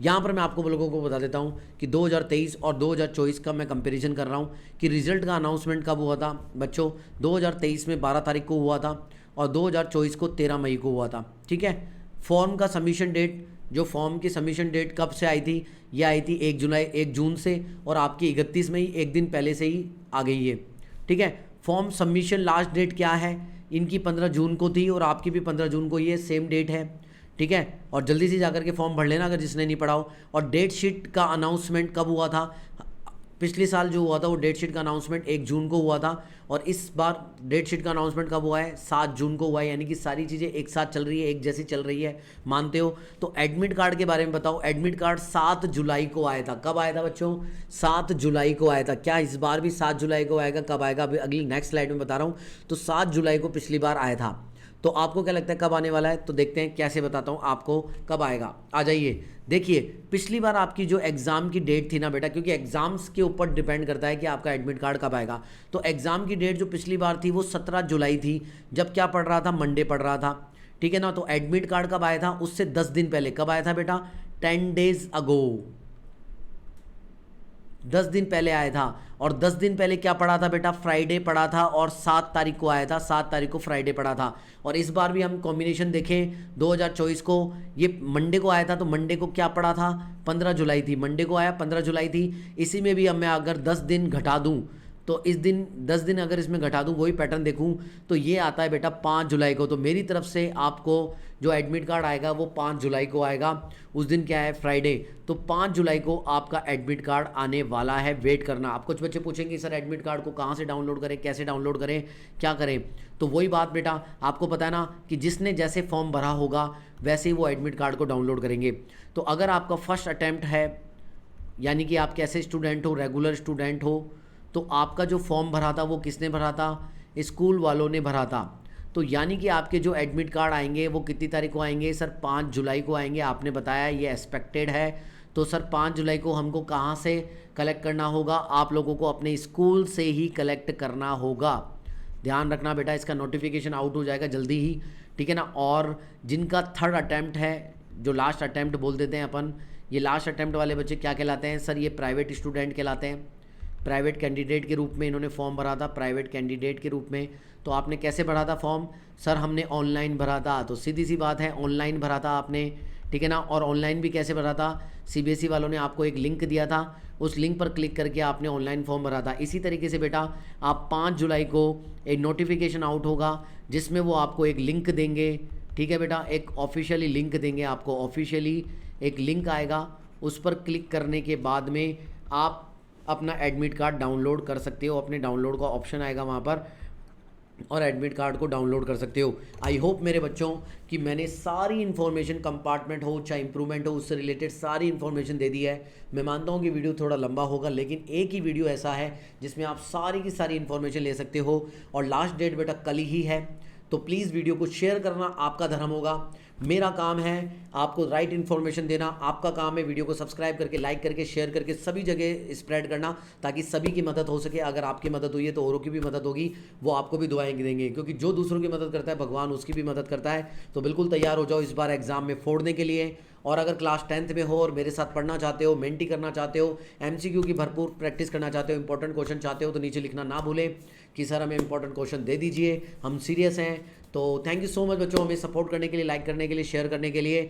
यहाँ पर मैं आपको लोगों को बता देता हूँ कि 2023 और 2024 का मैं कंपैरिजन कर रहा हूँ कि रिजल्ट का अनाउंसमेंट कब हुआ था बच्चों। 2023 में 12 तारीख को हुआ था और 2024 को 13 मई को हुआ था, ठीक है। फॉर्म का सबमिशन डेट, जो फॉर्म की सबमिशन डेट कब से आई थी? ये आई थी 1 जून से, और आपकी 31 मई, एक दिन पहले से ही आ गई है, ठीक है। फॉर्म सबमिशन लास्ट डेट क्या है? इनकी 15 जून को थी और आपकी भी 15 जून को, ये सेम डेट है, ठीक है। और जल्दी से जाकर के फॉर्म भर लेना अगर जिसने नहीं पढ़ा हो। और डेट शीट का अनाउंसमेंट कब हुआ था? पिछले साल जो हुआ था वो डेट शीट का अनाउंसमेंट 1 जून को हुआ था, और इस बार डेट शीट का अनाउंसमेंट कब हुआ है? 7 जून को हुआ है। यानी कि सारी चीज़ें एक साथ चल रही है, एक जैसी चल रही है, मानते हो? तो एडमिट कार्ड के बारे में बताओ। एडमिट कार्ड 7 जुलाई को आया था। कब आया था बच्चों? 7 जुलाई को आया था। क्या इस बार भी 7 जुलाई को आएगा? कब आएगा अभी अगली नेक्स्ट स्लाइड में बता रहा हूँ। तो 7 जुलाई को पिछली बार आया था। तो आपको क्या लगता है कब आने वाला है? तो देखते हैं कैसे बताता हूँ आपको कब आएगा। आ जाइए, देखिए पिछली बार आपकी जो एग्ज़ाम की डेट थी ना बेटा, क्योंकि एग्ज़ाम्स के ऊपर डिपेंड करता है कि आपका एडमिट कार्ड कब आएगा। तो एग्ज़ाम की डेट जो पिछली बार थी वो 17 जुलाई थी, जब क्या पढ़ रहा था? मंडे पढ़ रहा था, ठीक है ना। तो एडमिट कार्ड कब आया था? उससे 10 दिन पहले। कब आया था बेटा? 10 डेज अगो, 10 दिन पहले आया था। और 10 दिन पहले क्या पढ़ा था बेटा? फ्राइडे पढ़ा था, और 7 तारीख को आया था, 7 तारीख को फ्राइडे पढ़ा था। और इस बार भी हम कॉम्बिनेशन देखें 2024 को, ये मंडे को आया था, तो मंडे को क्या पढ़ा था? 15 जुलाई थी, मंडे को आया 15 जुलाई थी। इसी में भी अब मैं अगर 10 दिन घटा दूँ, तो इस दिन 10 दिन अगर इसमें घटा दूँ, वही पैटर्न देखूँ, तो ये आता है बेटा 5 जुलाई को। तो मेरी तरफ से आपको जो एडमिट कार्ड आएगा वो 5 जुलाई को आएगा। उस दिन क्या है? फ्राइडे। तो 5 जुलाई को आपका एडमिट कार्ड आने वाला है, वेट करना। आप कुछ बच्चे पूछेंगे सर एडमिट कार्ड को कहाँ से डाउनलोड करें, कैसे डाउनलोड करें, क्या करें? तो वही बात बेटा, आपको पता है ना कि जिसने जैसे फॉर्म भरा होगा वैसे ही वो एडमिट कार्ड को डाउनलोड करेंगे। तो अगर आपका फर्स्ट अटैम्प्ट है, यानी कि आप कैसे स्टूडेंट हो, रेगुलर स्टूडेंट हो, तो आपका जो फॉर्म भरा था वो किसने भरा था? स्कूल वालों ने भरा था। तो यानी कि आपके जो एडमिट कार्ड आएंगे वो कितनी तारीख को आएंगे? सर 5 जुलाई को आएंगे। आपने बताया ये एक्सपेक्टेड है, तो सर 5 जुलाई को हमको कहाँ से कलेक्ट करना होगा? आप लोगों को अपने स्कूल से ही कलेक्ट करना होगा। ध्यान रखना बेटा, इसका नोटिफिकेशन आउट हो जाएगा जल्दी ही, ठीक है ना। और जिनका थर्ड अटैम्प्ट है, जो लास्ट अटैम्प्ट बोल देते हैं अपन, ये लास्ट अटैम्प्ट वाले बच्चे क्या कहलाते हैं? सर ये प्राइवेट स्टूडेंट कहलाते हैं। प्राइवेट कैंडिडेट के रूप में इन्होंने फॉर्म भरा था, प्राइवेट कैंडिडेट के रूप में। तो आपने कैसे भरा था फॉर्म? सर हमने ऑनलाइन भरा था। तो सीधी सी बात है, ऑनलाइन भरा था आपने, ठीक है ना। और ऑनलाइन भी कैसे भरा था? सीबीएसई वालों ने आपको एक लिंक दिया था, उस लिंक पर क्लिक करके आपने ऑनलाइन फॉर्म भरा था। इसी तरीके से बेटा आप 5 जुलाई को एक नोटिफिकेशन आउट होगा जिसमें वो आपको एक लिंक देंगे, ठीक है बेटा। एक ऑफिशियली लिंक देंगे आपको, ऑफिशियली एक लिंक आएगा, उस पर क्लिक करने के बाद में आप अपना एडमिट कार्ड डाउनलोड कर सकते हो। अपने डाउनलोड का ऑप्शन आएगा वहाँ पर, और एडमिट कार्ड को डाउनलोड कर सकते हो। आई होप मेरे बच्चों कि मैंने सारी इन्फॉर्मेशन, कंपार्टमेंट हो चाहे इंप्रूवमेंट हो, उससे रिलेटेड सारी इन्फॉर्मेशन दे दी है। मैं मानता हूँ कि वीडियो थोड़ा लंबा होगा, लेकिन एक ही वीडियो ऐसा है जिसमें आप सारी की सारी इन्फॉर्मेशन ले सकते हो। और लास्ट डेट बेटा कल ही है, तो प्लीज़ वीडियो को शेयर करना आपका धर्म होगा। मेरा काम है आपको राइट इन्फॉर्मेशन देना, आपका काम है वीडियो को सब्सक्राइब करके, लाइक करके, शेयर करके सभी जगह स्प्रेड करना, ताकि सभी की मदद हो सके। अगर आपकी मदद हुई है तो औरों की भी मदद होगी, वो आपको भी दुआएं देंगे, क्योंकि जो दूसरों की मदद करता है भगवान उसकी भी मदद करता है। तो बिल्कुल तैयार हो जाओ इस बार एग्जाम में फोड़ने के लिए। और अगर क्लास 10th में हो और मेरे साथ पढ़ना चाहते हो, मेंटी करना चाहते हो, एमसीक्यू की भरपूर प्रैक्टिस करना चाहते हो, इंपॉर्टेंट क्वेश्चन चाहते हो, तो नीचे लिखना ना भूलें कि सर हमें इंपॉर्टेंट क्वेश्चन दे दीजिए, हम सीरियस हैं। तो थैंक यू सो मच बच्चों, हमें सपोर्ट करने के लिए, लाइक करने के लिए, शेयर करने के लिए।